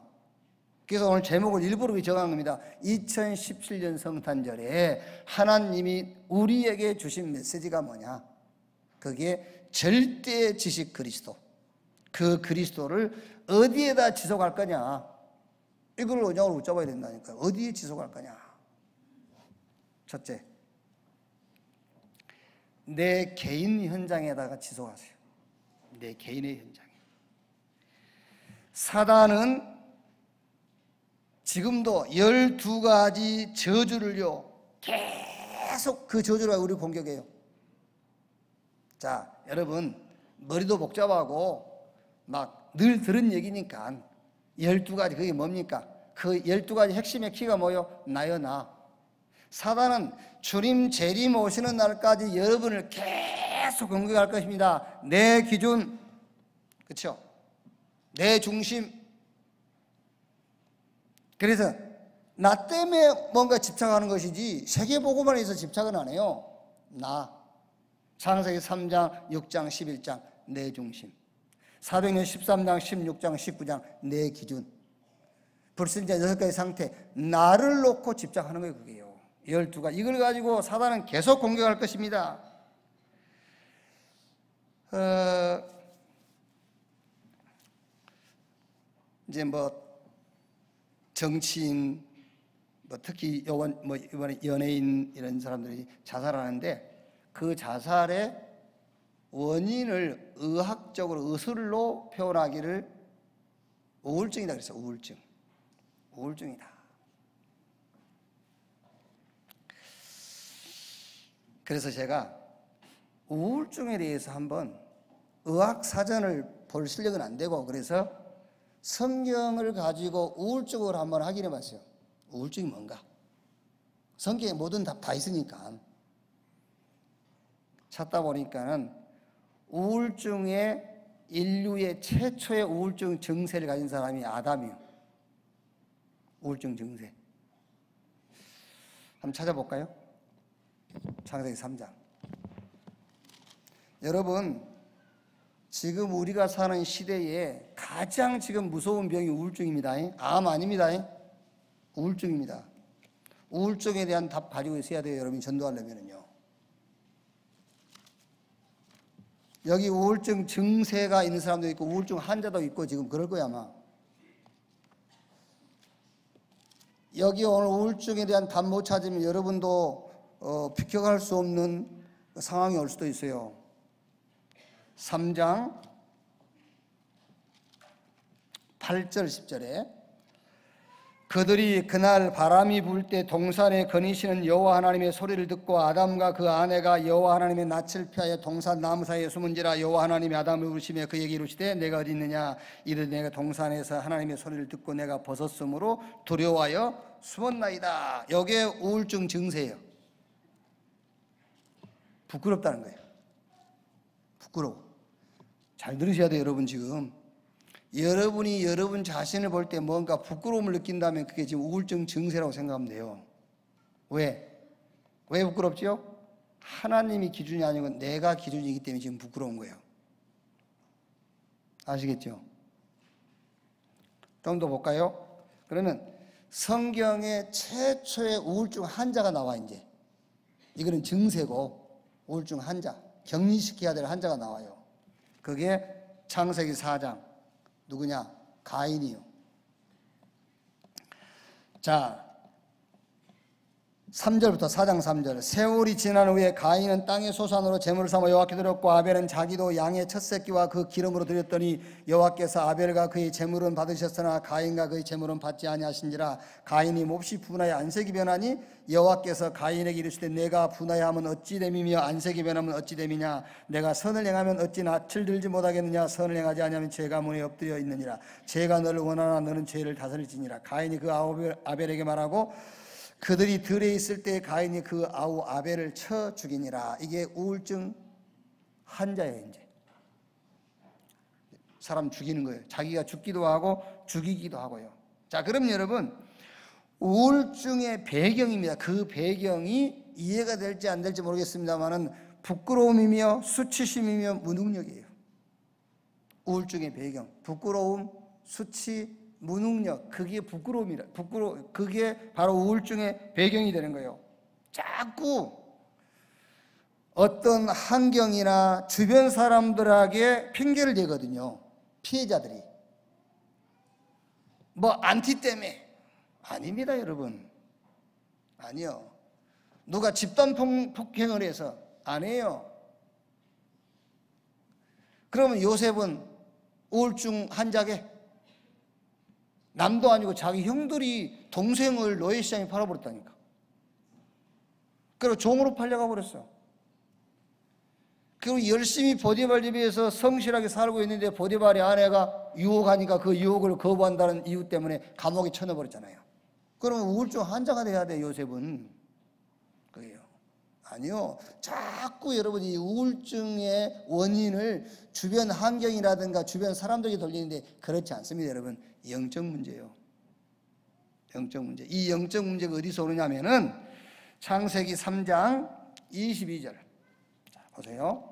그래서 오늘 제목을 일부러 정한 겁니다. 2017년 성탄절에 하나님이 우리에게 주신 메시지가 뭐냐? 그게 절대 지식 그리스도. 그 그리스도를 어디에다 지속할 거냐? 이걸 언약으로 붙잡아야 된다니까요. 어디에 지속할 거냐? 첫째, 내 개인 현장에다가 지속하세요. 내 개인의 현장에. 사단은 지금도 12가지 저주를요 계속 그 저주를 우리 공격해요. 자, 여러분 머리도 복잡하고 막 늘 들은 얘기니까 12가지 그게 뭡니까? 그 12가지 핵심의 키가 뭐요? 나요 나. 사단은 주님 재림 오시는 날까지 여러분을 계속 공격할 것입니다. 내 기준, 그렇죠? 내 중심. 그래서 나 때문에 뭔가 집착하는 것이지 세계보고만 해서 집착은 안 해요. 나. 창세기 3장, 6장, 11장 내 중심. 사도행전 13장, 16장, 19장 내 기준. 불신자 6가지 상태, 나를 놓고 집착하는 거예요. 그게요. 12가지. 이걸 가지고 사단은 계속 공격할 것입니다. 이제 정치인, 특히 이번에 연예인 이런 사람들이 자살하는데 그 자살의 원인을 의학적으로 의술로 표현하기를 우울증이다 그랬어요. 우울증이다. 그래서 제가 우울증에 대해서 한번 의학 사전을 볼 실력은 안 되고 그래서 성경을 가지고 우울증을 한번 확인해 봤어요. 우울증이 뭔가? 성경에 모든 답 다 있으니까. 찾다 보니까는 우울증의 인류의 최초의 우울증 증세를 가진 사람이 아담이에요. 우울증 증세. 한번 찾아볼까요? 창세기 3장. 여러분, 지금 우리가 사는 시대에 가장 지금 무서운 병이 우울증입니다. 암 아닙니다. 우울증입니다. 우울증에 대한 답 가지고 있어야 돼요. 여러분이 전도하려면요. 여기 우울증 증세가 있는 사람도 있고 우울증 환자도 있고 지금 그럴 거야 아마. 여기 오늘 우울증에 대한 답 못 찾으면 여러분도 비켜갈 수 없는 상황이 올 수도 있어요. 3장 8절 10절에 그들이 그날 바람이 불 때 동산에 거니시는 여호와 하나님의 소리를 듣고 아담과 그 아내가 여호와 하나님의 낯을 피하여 동산 나무 사이에 숨은지라 여호와 하나님이 아담을 부르시며 그에게 이르시되 내가 어디 있느냐 이르되 내가 동산에서 하나님의 소리를 듣고 내가 벗었으므로 두려워하여 숨었나이다. 이게 우울증 증세예요. 부끄럽다는 거예요. 부끄러워. 잘 들으셔야 돼요. 여러분 지금 여러분이 여러분 자신을 볼 때 뭔가 부끄러움을 느낀다면 그게 지금 우울증 증세라고 생각하면 돼요. 왜? 왜 부끄럽지요? 하나님이 기준이 아니고 내가 기준이기 때문에 지금 부끄러운 거예요. 아시겠죠? 좀 더 볼까요? 그러면 성경에 최초의 우울증 환자가 나와 이제. 이거는 증세고 우울증 환자, 격리시켜야 될 환자가 나와요. 그게 창세기 4장 누구냐? 가인이요. 자, 3절부터 4장 3절. 세월이 지난 후에 가인은 땅의 소산으로 제물을 삼아 여호와께 드렸고 아벨은 자기도 양의 첫 새끼와 그 기름으로 드렸더니 여호와께서 아벨과 그의 제물은 받으셨으나 가인과 그의 제물은 받지 아니하신지라. 가인이 몹시 분하여 안색이 변하니 여호와께서 가인에게 이르시되 내가 분하여하면 어찌 됨이며 안색이 변하면 어찌 됨이냐. 내가 선을 행하면 어찌 낯을 들지 못하겠느냐. 선을 행하지 아니하면 죄가 문에 엎드려 있느니라. 죄가 너를 원하나 너는 죄를 다스릴지니라. 가인이 그 아벨에게 말하고 그들이 들에 있을 때 가인이 그 아우 아벨을 쳐 죽이니라. 이게 우울증 환자예요. 이제 사람 죽이는 거예요. 자기가 죽기도 하고 죽이기도 하고요. 자, 그럼 여러분 우울증의 배경입니다. 그 배경이 이해가 될지 안 될지 모르겠습니다만은 부끄러움이며 수치심이며 무능력이에요. 우울증의 배경, 부끄러움, 수치, 무능력, 그게 부끄러움이라. 그게 바로 우울증의 배경이 되는 거예요. 자꾸 어떤 환경이나 주변 사람들에게 핑계를 대거든요. 피해자들이. 뭐 안티 때문에. 아닙니다, 여러분. 아니요. 누가 집단 폭행을 해서 안 해요. 그러면 요셉은 우울증 환자게? 남도 아니고 자기 형들이 동생을 노예시장에 팔아버렸다니까. 그리고 종으로 팔려가 버렸어. 그리고 열심히 보디발 집에서 성실하게 살고 있는데 보디발의 아내가 유혹하니까 그 유혹을 거부한다는 이유 때문에 감옥에 쳐넣어버렸잖아요. 그러면 우울증 환자가 돼야 돼, 요셉은. 그게요. 아니요. 자꾸 여러분이 우울증의 원인을 주변 환경이라든가 주변 사람들에게 돌리는데 그렇지 않습니다, 여러분. 영적 문제예요. 영적 문제. 이 영적 문제가 어디서 오느냐면은 창세기 3장 22절. 자, 보세요.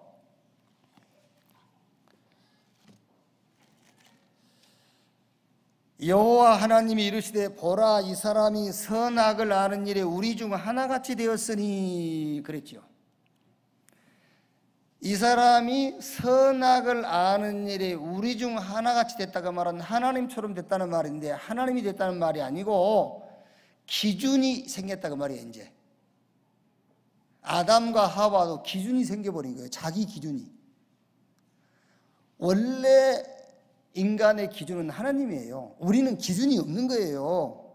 여호와 하나님이 이르시되 보라 이 사람이 선악을 아는 일에 우리 중 하나같이 되었으니 그랬죠. 이 사람이 선악을 아는 일에 우리 중 하나같이 됐다가 말은 하나님처럼 됐다는 말인데 하나님이 됐다는 말이 아니고 기준이 생겼다고 말이에요. 이제 아담과 하와도 기준이 생겨버린 거예요. 자기 기준이. 원래 인간의 기준은 하나님이에요. 우리는 기준이 없는 거예요.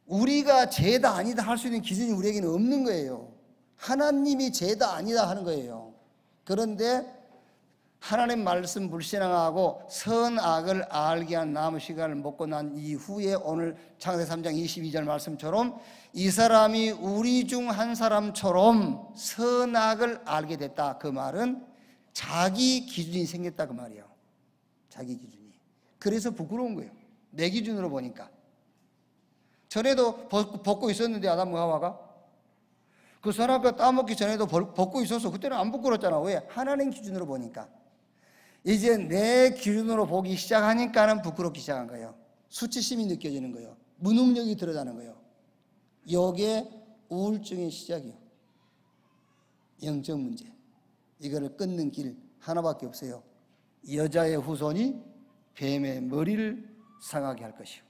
우리가 죄다 아니다 할 수 있는 기준이 우리에게는 없는 거예요. 하나님이 죄다 아니다 하는 거예요. 그런데 하나님 말씀 불신앙하고 선악을 알게 한 나무 씨가를 먹고 난 이후에 오늘 창세기 3장 22절 말씀처럼 이 사람이 우리 중 한 사람처럼 선악을 알게 됐다. 그 말은 자기 기준이 생겼다 그 말이에요. 자기 기준이. 그래서 부끄러운 거예요. 내 기준으로 보니까. 전에도 벗고 있었는데 아담과 하와가 그 선악과 따먹기 전에도 벗고 있었어. 그때는 안 부끄럽잖아. 왜? 하나님 기준으로 보니까. 이제 내 기준으로 보기 시작하니까는 부끄럽기 시작한 거예요. 수치심이 느껴지는 거예요. 무능력이 드러나는 거예요. 이게 우울증의 시작이에요. 영적 문제. 이거를 끊는 길 하나밖에 없어요. 여자의 후손이 뱀의 머리를 상하게 할 것이요.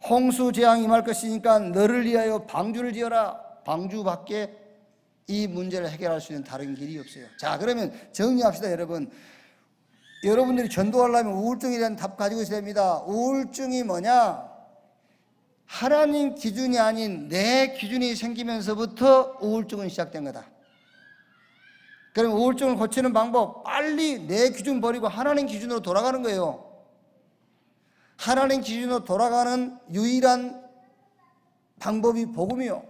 홍수 재앙이 임할 것이니까 너를 위하여 방주를 지어라. 방주밖에 이 문제를 해결할 수 있는 다른 길이 없어요. 자, 그러면 정리합시다, 여러분. 여러분들이 전도하려면 우울증에 대한 답 가지고 있어야 됩니다. 우울증이 뭐냐? 하나님 기준이 아닌 내 기준이 생기면서부터 우울증은 시작된 거다. 그럼 우울증을 고치는 방법, 빨리 내 기준 버리고 하나님 기준으로 돌아가는 거예요. 하나님 기준으로 돌아가는 유일한 방법이 복음이요.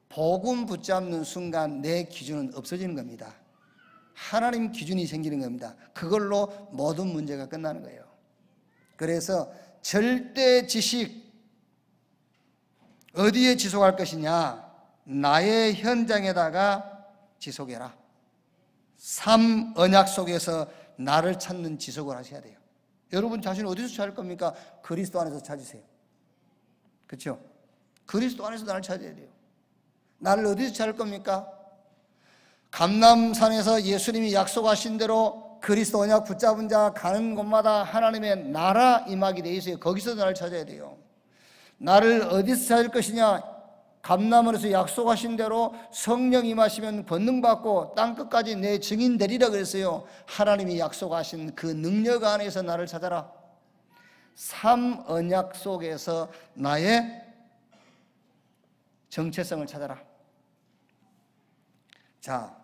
복음 붙잡는 순간 내 기준은 없어지는 겁니다. 하나님 기준이 생기는 겁니다. 그걸로 모든 문제가 끝나는 거예요. 그래서 절대 지식 어디에 지속할 것이냐? 나의 현장에다가 지속해라. 삶 언약 속에서 나를 찾는 지속을 하셔야 돼요. 여러분 자신을 어디서 찾을 겁니까? 그리스도 안에서 찾으세요. 그렇죠? 그리스도 안에서 나를 찾아야 돼요. 나를 어디서 찾을 겁니까? 감람산에서 예수님이 약속하신 대로 그리스도 언약 붙잡은 자 가는 곳마다 하나님의 나라 임하게 돼 있어요. 거기서 나를 찾아야 돼요. 나를 어디서 찾을 것이냐? 감람원에서 약속하신 대로 성령 임하시면 권능받고 땅끝까지 내 증인 되리라 그랬어요. 하나님이 약속하신 그 능력 안에서 나를 찾아라. 삼 언약 속에서 나의 정체성을 찾아라. 자,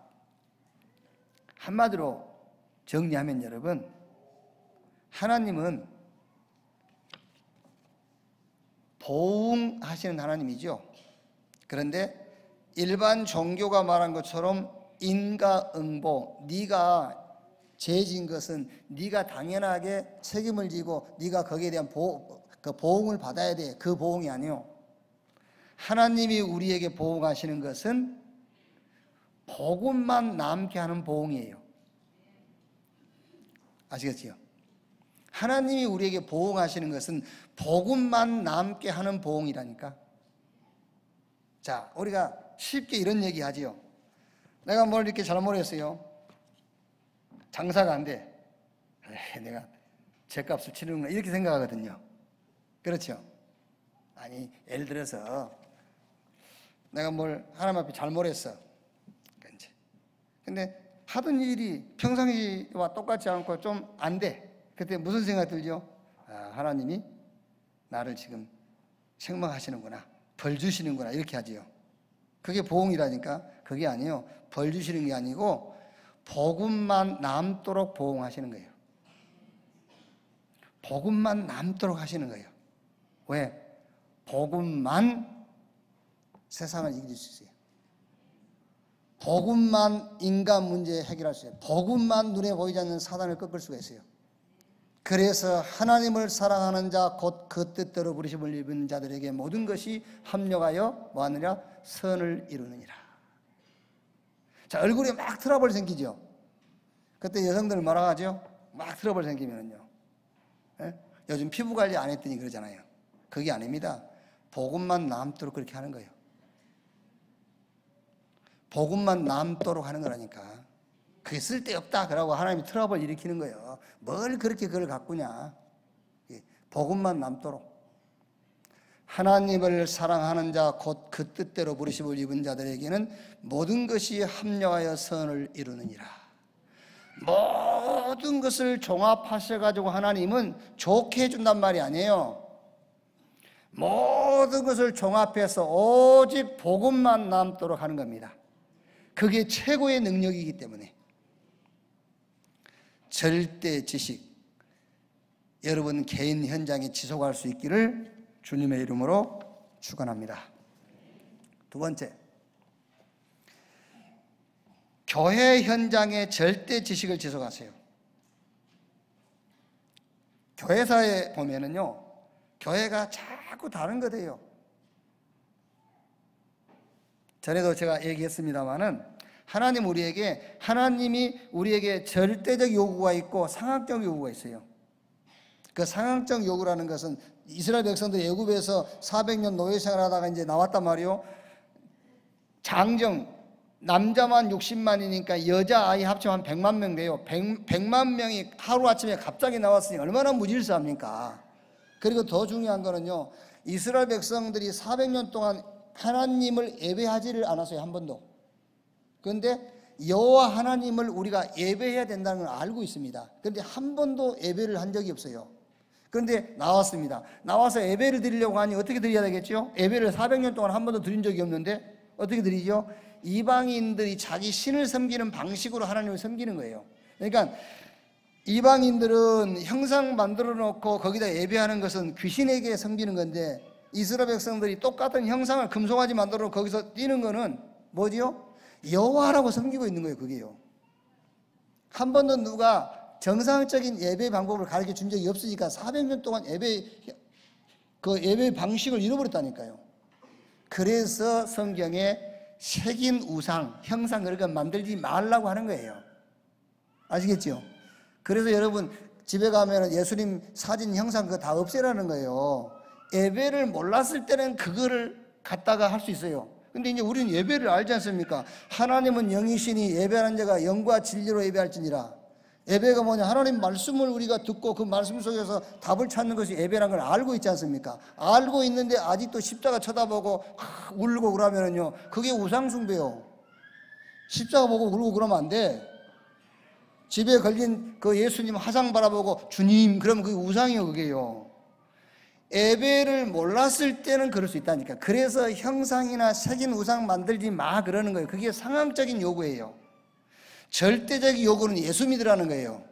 한마디로 정리하면 여러분, 하나님은 보응하시는 하나님이죠. 그런데 일반 종교가 말한 것처럼 인과응보, 네가 죄진 것은 네가 당연하게 책임을 지고 네가 거기에 대한 보응을 받아야 돼. 그 보응이 아니요. 하나님이 우리에게 보응하시는 것은 복음만 남게 하는 보응이에요. 아시겠지요? 하나님이 우리에게 보응하시는 것은 복음만 남게 하는 보응이라니까. 자, 우리가 쉽게 이런 얘기 하지요. 내가 뭘 이렇게 잘못했어요. 장사가 안 돼. 내가 죗값을 치르는구나 이렇게 생각하거든요. 그렇죠? 아니, 예를 들어서 내가 뭘 하나님 앞에 잘못했어. 근데 하던 일이 평상시와 똑같지 않고 좀 안 돼. 그때 무슨 생각 들죠? 아, 하나님이 나를 지금 책망하시는구나, 벌 주시는구나 이렇게 하지요. 그게 보응이라니까. 그게 아니에요. 벌 주시는 게 아니고 복음만 남도록 보응하시는 거예요. 복음만 남도록 하시는 거예요. 왜? 복음만 세상을 이길 수 있어요. 복음만 인간 문제 해결할 수 있어요. 복음만 눈에 보이지 않는 사단을 꺾을 수가 있어요. 그래서 하나님을 사랑하는 자 곧 그 뜻대로 부르심을 입은 자들에게 모든 것이 합력하여 뭐하느냐? 선을 이루느니라. 자, 얼굴에 막 트러블 생기죠. 그때 여성들은 뭐라 하죠? 막 트러블 생기면은요, 예? 요즘 피부 관리 안 했더니 그러잖아요. 그게 아닙니다. 복음만 남도록 그렇게 하는 거예요. 복음만 남도록 하는 거라니까. 그게 쓸데없다 그러고 하나님이 트러블 일으키는 거예요. 뭘 그렇게 그걸 가꾸냐. 복음만 남도록. 하나님을 사랑하는 자 곧 그 뜻대로 부르심을 입은 자들에게는 모든 것이 합력하여 선을 이루느니라. 모든 것을 종합하셔가지고 하나님은 좋게 해준단 말이 아니에요. 모든 것을 종합해서 오직 복음만 남도록 하는 겁니다. 그게 최고의 능력이기 때문에. 절대 지식, 여러분 개인 현장에 지속할 수 있기를 주님의 이름으로 축원합니다. 두 번째, 교회 현장에 절대 지식을 지속하세요. 교회사에 보면은요, 교회가 자꾸 다른 거예요. 전에도 제가 얘기했습니다마는 하나님이 우리에게 절대적 요구가 있고 상황적 요구가 있어요. 그 상황적 요구라는 것은 이스라엘 백성들 애굽에서 400년 노예 생활하다가 이제 나왔단 말이요. 장정 남자만 60만이니까 여자 아이 합치면 한 100만 명 돼요. 100만 명이 하루아침에 갑자기 나왔으니 얼마나 무질서합니까? 그리고 더 중요한 거는요, 이스라엘 백성들이 400년 동안 하나님을 예배하지를 않았어요. 한 번도. 그런데 여호와 하나님을 우리가 예배해야 된다는 걸 알고 있습니다. 그런데 한 번도 예배를 한 적이 없어요. 그런데 나왔습니다. 나와서 예배를 드리려고 하니 어떻게 드려야 되겠죠? 예배를 400년 동안 한 번도 드린 적이 없는데 어떻게 드리죠? 이방인들이 자기 신을 섬기는 방식으로 하나님을 섬기는 거예요. 그러니까 이방인들은 형상 만들어 놓고 거기다 예배하는 것은 귀신에게 섬기는 건데, 이스라엘 백성들이 똑같은 형상을 금송아지 만들어 놓고 거기서 뛰는 거는 뭐지요? 여호와라고 섬기고 있는 거예요. 그게요. 한 번도 누가 정상적인 예배 방법을 가르쳐 준 적이 없으니까 400년 동안 예배 방식을 잃어버렸다니까요. 그래서 성경에 새긴 우상, 형상 그런 거 만들지 말라고 하는 거예요. 아시겠죠? 그래서 여러분 집에 가면 예수님 사진 형상 그거 다 없애라는 거예요. 예배를 몰랐을 때는 그거를 갔다가 할 수 있어요. 근데 이제 우리는 예배를 알지 않습니까? 하나님은 영이시니 예배하는 자가 영과 진리로 예배할지니라. 예배가 뭐냐? 하나님 말씀을 우리가 듣고 그 말씀 속에서 답을 찾는 것이 예배라는 걸 알고 있지 않습니까? 알고 있는데 아직도 십자가 쳐다보고 울고 그러면은요, 그게 우상숭배요. 십자가 보고 울고 그러면 안 돼. 집에 걸린 그 예수님 화상 바라보고 주님 그러면 그게 우상이요, 그게요. 예배를 몰랐을 때는 그럴 수 있다니까. 그래서 형상이나 색인 우상 만들지 마 그러는 거예요. 그게 상황적인 요구예요. 절대적인 요구는 예수 믿으라는 거예요.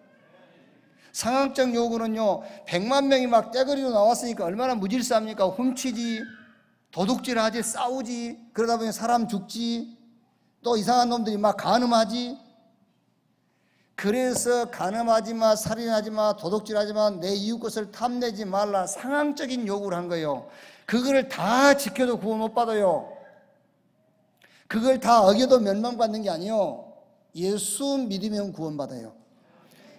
상황적 요구는요, 100만 명이 막 떼거리로 나왔으니까 얼마나 무질서합니까? 훔치지, 도둑질하지, 싸우지, 그러다 보니 사람 죽지, 또 이상한 놈들이 막 간음하지. 그래서 간음하지 마, 살인하지 마, 도둑질하지 마, 내 이웃 것을 탐내지 말라, 상황적인 요구를 한 거예요. 그걸 다 지켜도 구원 못 받아요. 그걸 다 어겨도 멸망받는 게 아니에요. 예수 믿으면 구원받아요.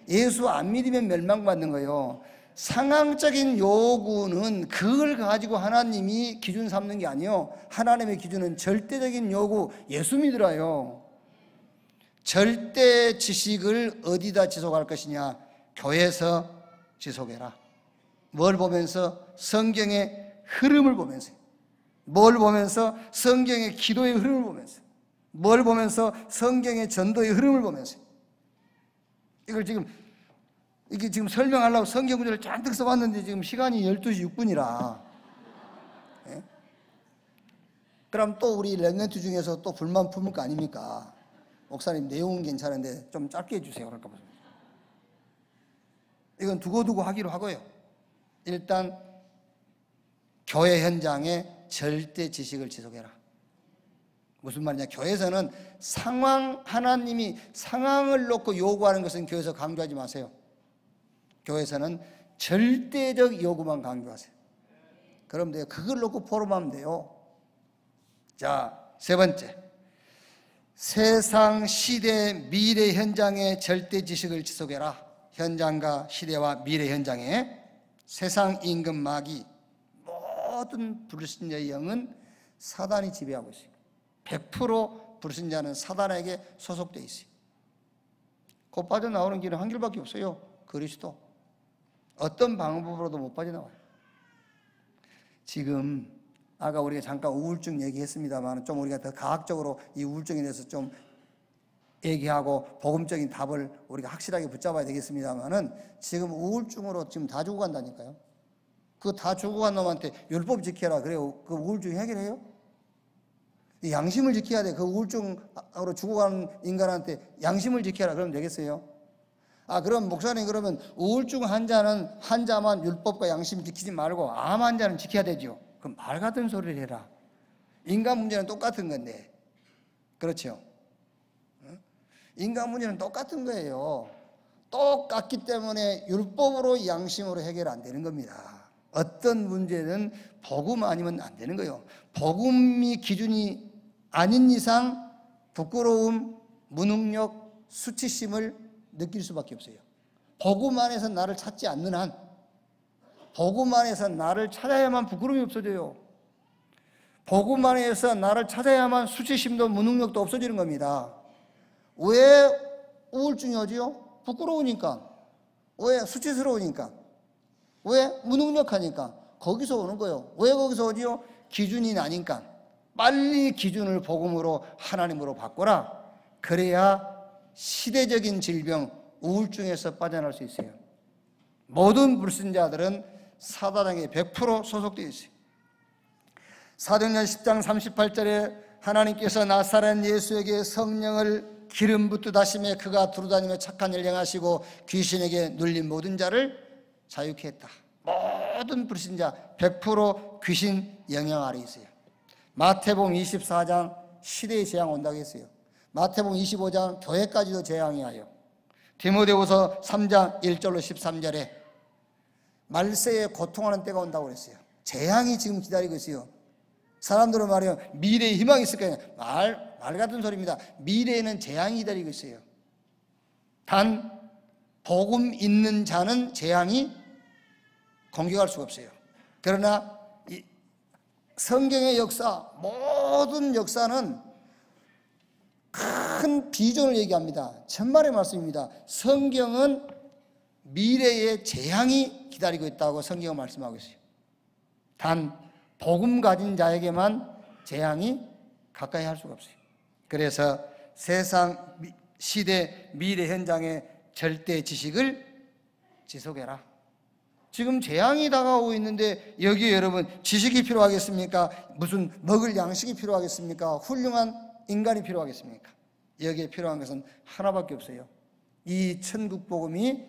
예수 안 믿으면 멸망받는 거예요. 상황적인 요구는 그걸 가지고 하나님이 기준 삼는 게 아니에요. 하나님의 기준은 절대적인 요구, 예수 믿으라요. 절대 지식을 어디다 지속할 것이냐? 교회에서 지속해라. 뭘 보면서? 성경의 흐름을 보면서. 뭘 보면서? 성경의 기도의 흐름을 보면서. 뭘 보면서? 성경의 전도의 흐름을 보면서. 이게 지금 설명하려고 성경 구절을 잔뜩 써봤는데 지금 시간이 12시 6분이라. 예? 그럼 또 우리 렘넌트 중에서 또 불만 품을 거 아닙니까? 목사님 내용은 괜찮은데 좀 짧게 해주세요. 그럴까 보세요. 이건 두고두고 하기로 하고요. 일단 교회 현장에 절대 지식을 지속해라. 무슨 말이냐? 교회에서는 하나님이 상황을 놓고 요구하는 것은 교회에서 강조하지 마세요. 교회에서는 절대적 요구만 강조하세요. 그럼 돼요. 그걸 놓고 포럼하면 돼요. 자, 세 번째. 세상, 시대, 미래 현장의 절대 지식을 지속해라. 현장과 시대와 미래 현장에 세상 임금 마귀 모든 불신자의 영은 사단이 지배하고 있어요. 100% 불신자는 사단에게 소속되어 있어요. 곧 빠져나오는 길은 한 길밖에 없어요. 그리스도. 어떤 방법으로도 못 빠져나와요. 지금 아까 우리가 잠깐 우울증 얘기했습니다만 좀 우리가 더 과학적으로 이 우울증에 대해서 좀 얘기하고 복음적인 답을 우리가 확실하게 붙잡아야 되겠습니다만은 지금 우울증으로 지금 다 죽어간다니까요. 그 다 죽어간 놈한테 율법 지켜라 그래요. 그 우울증 해결해요? 양심을 지켜야 돼. 그 우울증으로 죽어가는 인간한테 양심을 지켜라 그러면 되겠어요? 그럼 목사님 그러면 우울증 환자만 율법과 양심 지키지 말고 암 환자는 지켜야 되죠. 그럼 말 같은 소리를 해라. 인간 문제는 똑같은 건데. 그렇죠? 인간 문제는 똑같은 거예요. 똑같기 때문에 율법으로 양심으로 해결 안 되는 겁니다. 어떤 문제는 복음 아니면 안 되는 거예요. 복음이 기준이 아닌 이상 부끄러움, 무능력, 수치심을 느낄 수밖에 없어요. 복음 안에서 나를 찾지 않는 한, 복음 안에서 나를 찾아야만 부끄러움이 없어져요. 복음 안에서 나를 찾아야만 수치심도 무능력도 없어지는 겁니다. 왜 우울증이 오지요? 부끄러우니까. 왜? 수치스러우니까. 왜? 무능력하니까. 거기서 오는 거예요. 왜 거기서 오지요? 기준이 나니까. 빨리 기준을 복음으로 하나님으로 바꿔라. 그래야 시대적인 질병, 우울증에서 빠져나올 수 있어요. 모든 불신자들은 사단에게 100% 소속되어 있어요. 사도행전 10장 38절에 하나님께서 나사렛 예수에게 성령을 기름 붓듯 하시매 그가 두루다니며 착한 일 행하시고 귀신에게 눌린 모든 자를 자유케 했다. 모든 불신자 100% 귀신 영향 아래 있어요. 마태복음 24장 시대의 재앙 온다고 했어요. 마태복음 25장 교회까지도 재앙이 와요. 디모데후서 3장 1절로 13절에 말세에 고통하는 때가 온다고 그랬어요. 재앙이 지금 기다리고 있어요. 사람들은 말해요. 미래에 희망이 있을 거예요. 말 같은 소리입니다. 미래에는 재앙이 기다리고 있어요. 단 복음 있는 자는 재앙이 공격할 수가 없어요. 그러나 성경의 역사, 모든 역사는 큰 비전을 얘기합니다. 천만의 말씀입니다. 성경은 미래의 재앙이 기다리고 있다고 성경은 말씀하고 있어요. 단 복음 가진 자에게만 재앙이 가까이 할 수가 없어요. 그래서 세상 시대 미래 현장의 절대 지식을 지속해라. 지금 재앙이 다가오고 있는데 여기에 여러분 지식이 필요하겠습니까? 무슨 먹을 양식이 필요하겠습니까? 훌륭한 인간이 필요하겠습니까? 여기에 필요한 것은 하나밖에 없어요. 이 천국 복음이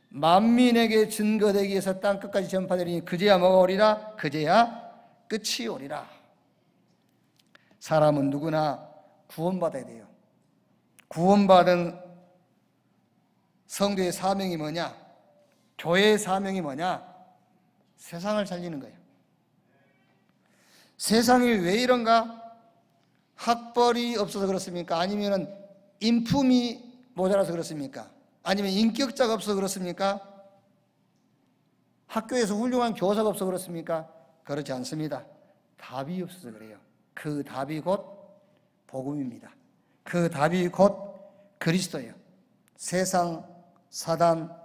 만민에게 증거되기 위해서 땅끝까지 전파되리니 그제야 뭐가 오리라? 그제야 끝이 오리라. 사람은 누구나 구원받아야 돼요. 구원받은 성도의 사명이 뭐냐? 교회의 사명이 뭐냐? 세상을 살리는 거예요. 세상이 왜 이런가? 학벌이 없어서 그렇습니까? 아니면 인품이 모자라서 그렇습니까? 아니면 인격자가 없어서 그렇습니까? 학교에서 훌륭한 교사가 없어서 그렇습니까? 그렇지 않습니다. 답이 없어서 그래요. 그 답이 곧 복음입니다. 그 답이 곧 그리스도예요. 세상, 사단,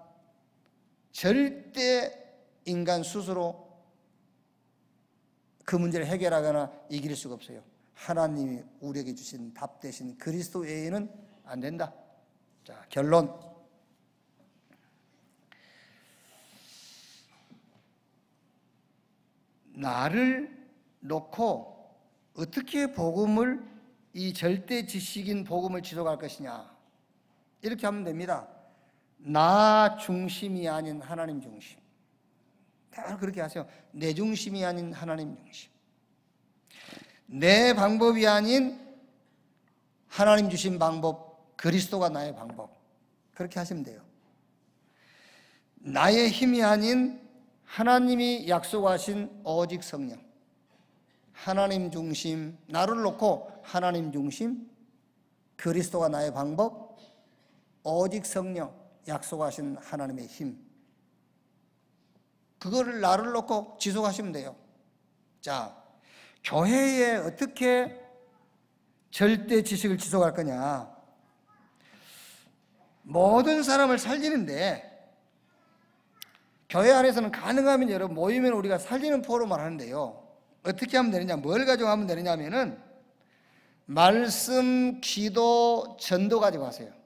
절대 인간 스스로 그 문제를 해결하거나 이길 수가 없어요. 하나님이 우리에게 주신 답 대신 그리스도 외에는 안 된다. 자, 결론. 나를 놓고 어떻게 복음을, 이 절대 지식인 복음을 지속할 것이냐. 이렇게 하면 됩니다. 나 중심이 아닌 하나님 중심. 다 그렇게 하세요. 내 중심이 아닌 하나님 중심. 내 방법이 아닌 하나님 주신 방법, 그리스도가 나의 방법. 그렇게 하시면 돼요. 나의 힘이 아닌 하나님이 약속하신 오직 성령. 하나님 중심, 나를 놓고 하나님 중심, 그리스도가 나의 방법, 오직 성령, 약속하신 하나님의 힘. 그거를 나를 놓고 지속하시면 돼요. 자, 교회에 어떻게 절대 지식을 지속할 거냐? 모든 사람을 살리는데, 교회 안에서는 가능하면 여러분 모이면 우리가 살리는 포럼을 하는데요. 어떻게 하면 되느냐? 뭘 가지고 하면 되느냐 하면은 말씀, 기도, 전도 가지고 하세요.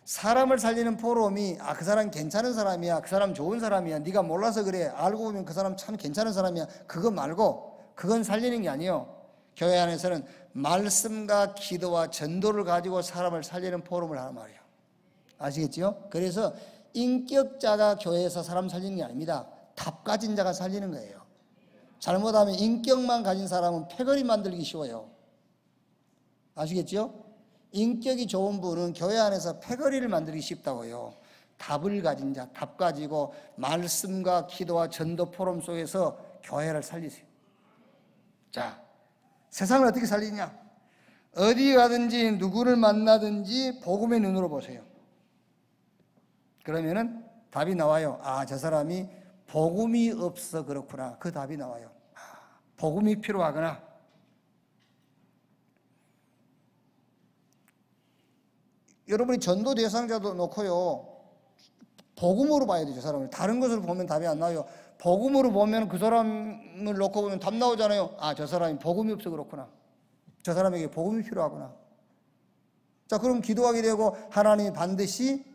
사람을 살리는 포럼이 그 사람 괜찮은 사람이야, 그 사람 좋은 사람이야, 네가 몰라서 그래, 알고 보면 그 사람 참 괜찮은 사람이야, 그거 말고 그건 살리는 게 아니에요. 교회 안에서는 말씀과 기도와 전도를 가지고 사람을 살리는 포럼을 하는 말이에요. 아시겠지요? 그래서 인격자가 교회에서 사람 살리는 게 아닙니다. 답 가진 자가 살리는 거예요. 잘못하면 인격만 가진 사람은 패거리 만들기 쉬워요. 아시겠죠? 인격이 좋은 분은 교회 안에서 패거리를 만들기 쉽다고요. 답을 가진 자, 답 가지고 말씀과 기도와 전도 포럼 속에서 교회를 살리세요. 자, 세상을 어떻게 살리냐? 어디 가든지 누구를 만나든지 복음의 눈으로 보세요. 그러면은 답이 나와요. 저 사람이 복음이 없어 그렇구나. 그 답이 나와요. 복음이 필요하구나. 여러분이 전도 대상자도 놓고요, 복음으로 봐야 되죠. 사람을. 다른 것을 보면 답이 안 나와요. 복음으로 보면 그 사람을 놓고 보면 답 나오잖아요. 저 사람이 복음이 없어 그렇구나. 저 사람에게 복음이 필요하구나. 자, 그럼 기도하게 되고 하나님이 반드시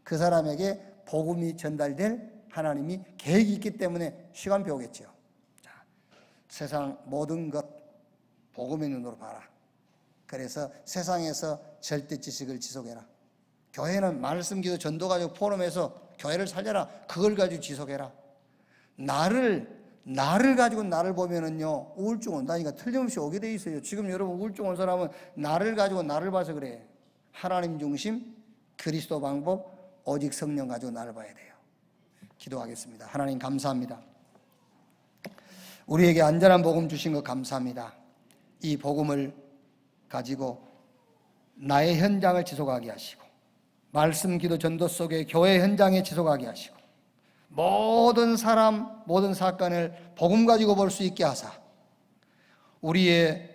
그 사람에게 복음이 전달될 하나님이 계획이 있기 때문에 시간표 오겠죠. 자, 세상 모든 것 복음의 눈으로 봐라. 그래서 세상에서 절대 지식을 지속해라. 교회는 말씀, 기도, 전도 가지고 포럼해서 교회를 살려라. 그걸 가지고 지속해라. 나를 가지고 나를 보면은요, 우울증 온다니까 틀림없이 오게 돼 있어요. 지금 여러분 우울증 온 사람은 나를 가지고 나를 봐서 그래. 하나님 중심, 그리스도 방법, 오직 성령 가지고 나를 봐야 돼요. 기도하겠습니다. 하나님 감사합니다. 우리에게 안전한 복음 주신 것 감사합니다. 이 복음을 가지고 나의 현장을 지속하게 하시고, 말씀, 기도, 전도 속에 교회 현장에 지속하게 하시고, 모든 사람, 모든 사건을 복음 가지고 볼 수 있게 하사 우리의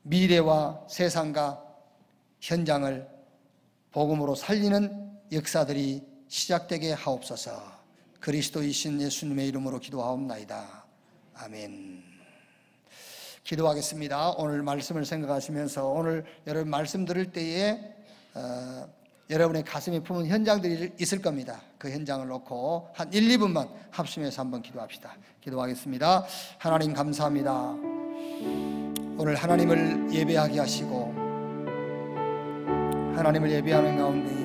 미래와 세상과 현장을 복음으로 살리는 역사들이 시작되게 하옵소서. 그리스도이신 예수님의 이름으로 기도하옵나이다. 아멘. 기도하겠습니다. 오늘 말씀을 생각하시면서 오늘 여러분 말씀 들을 때에 여러분의 가슴에 품은 현장들이 있을 겁니다. 그 현장을 놓고 한 1, 2분만 합심해서 한번 기도합시다. 기도하겠습니다. 하나님 감사합니다. 오늘 하나님을 예배하게 하시고 하나님을 예배하는 가운데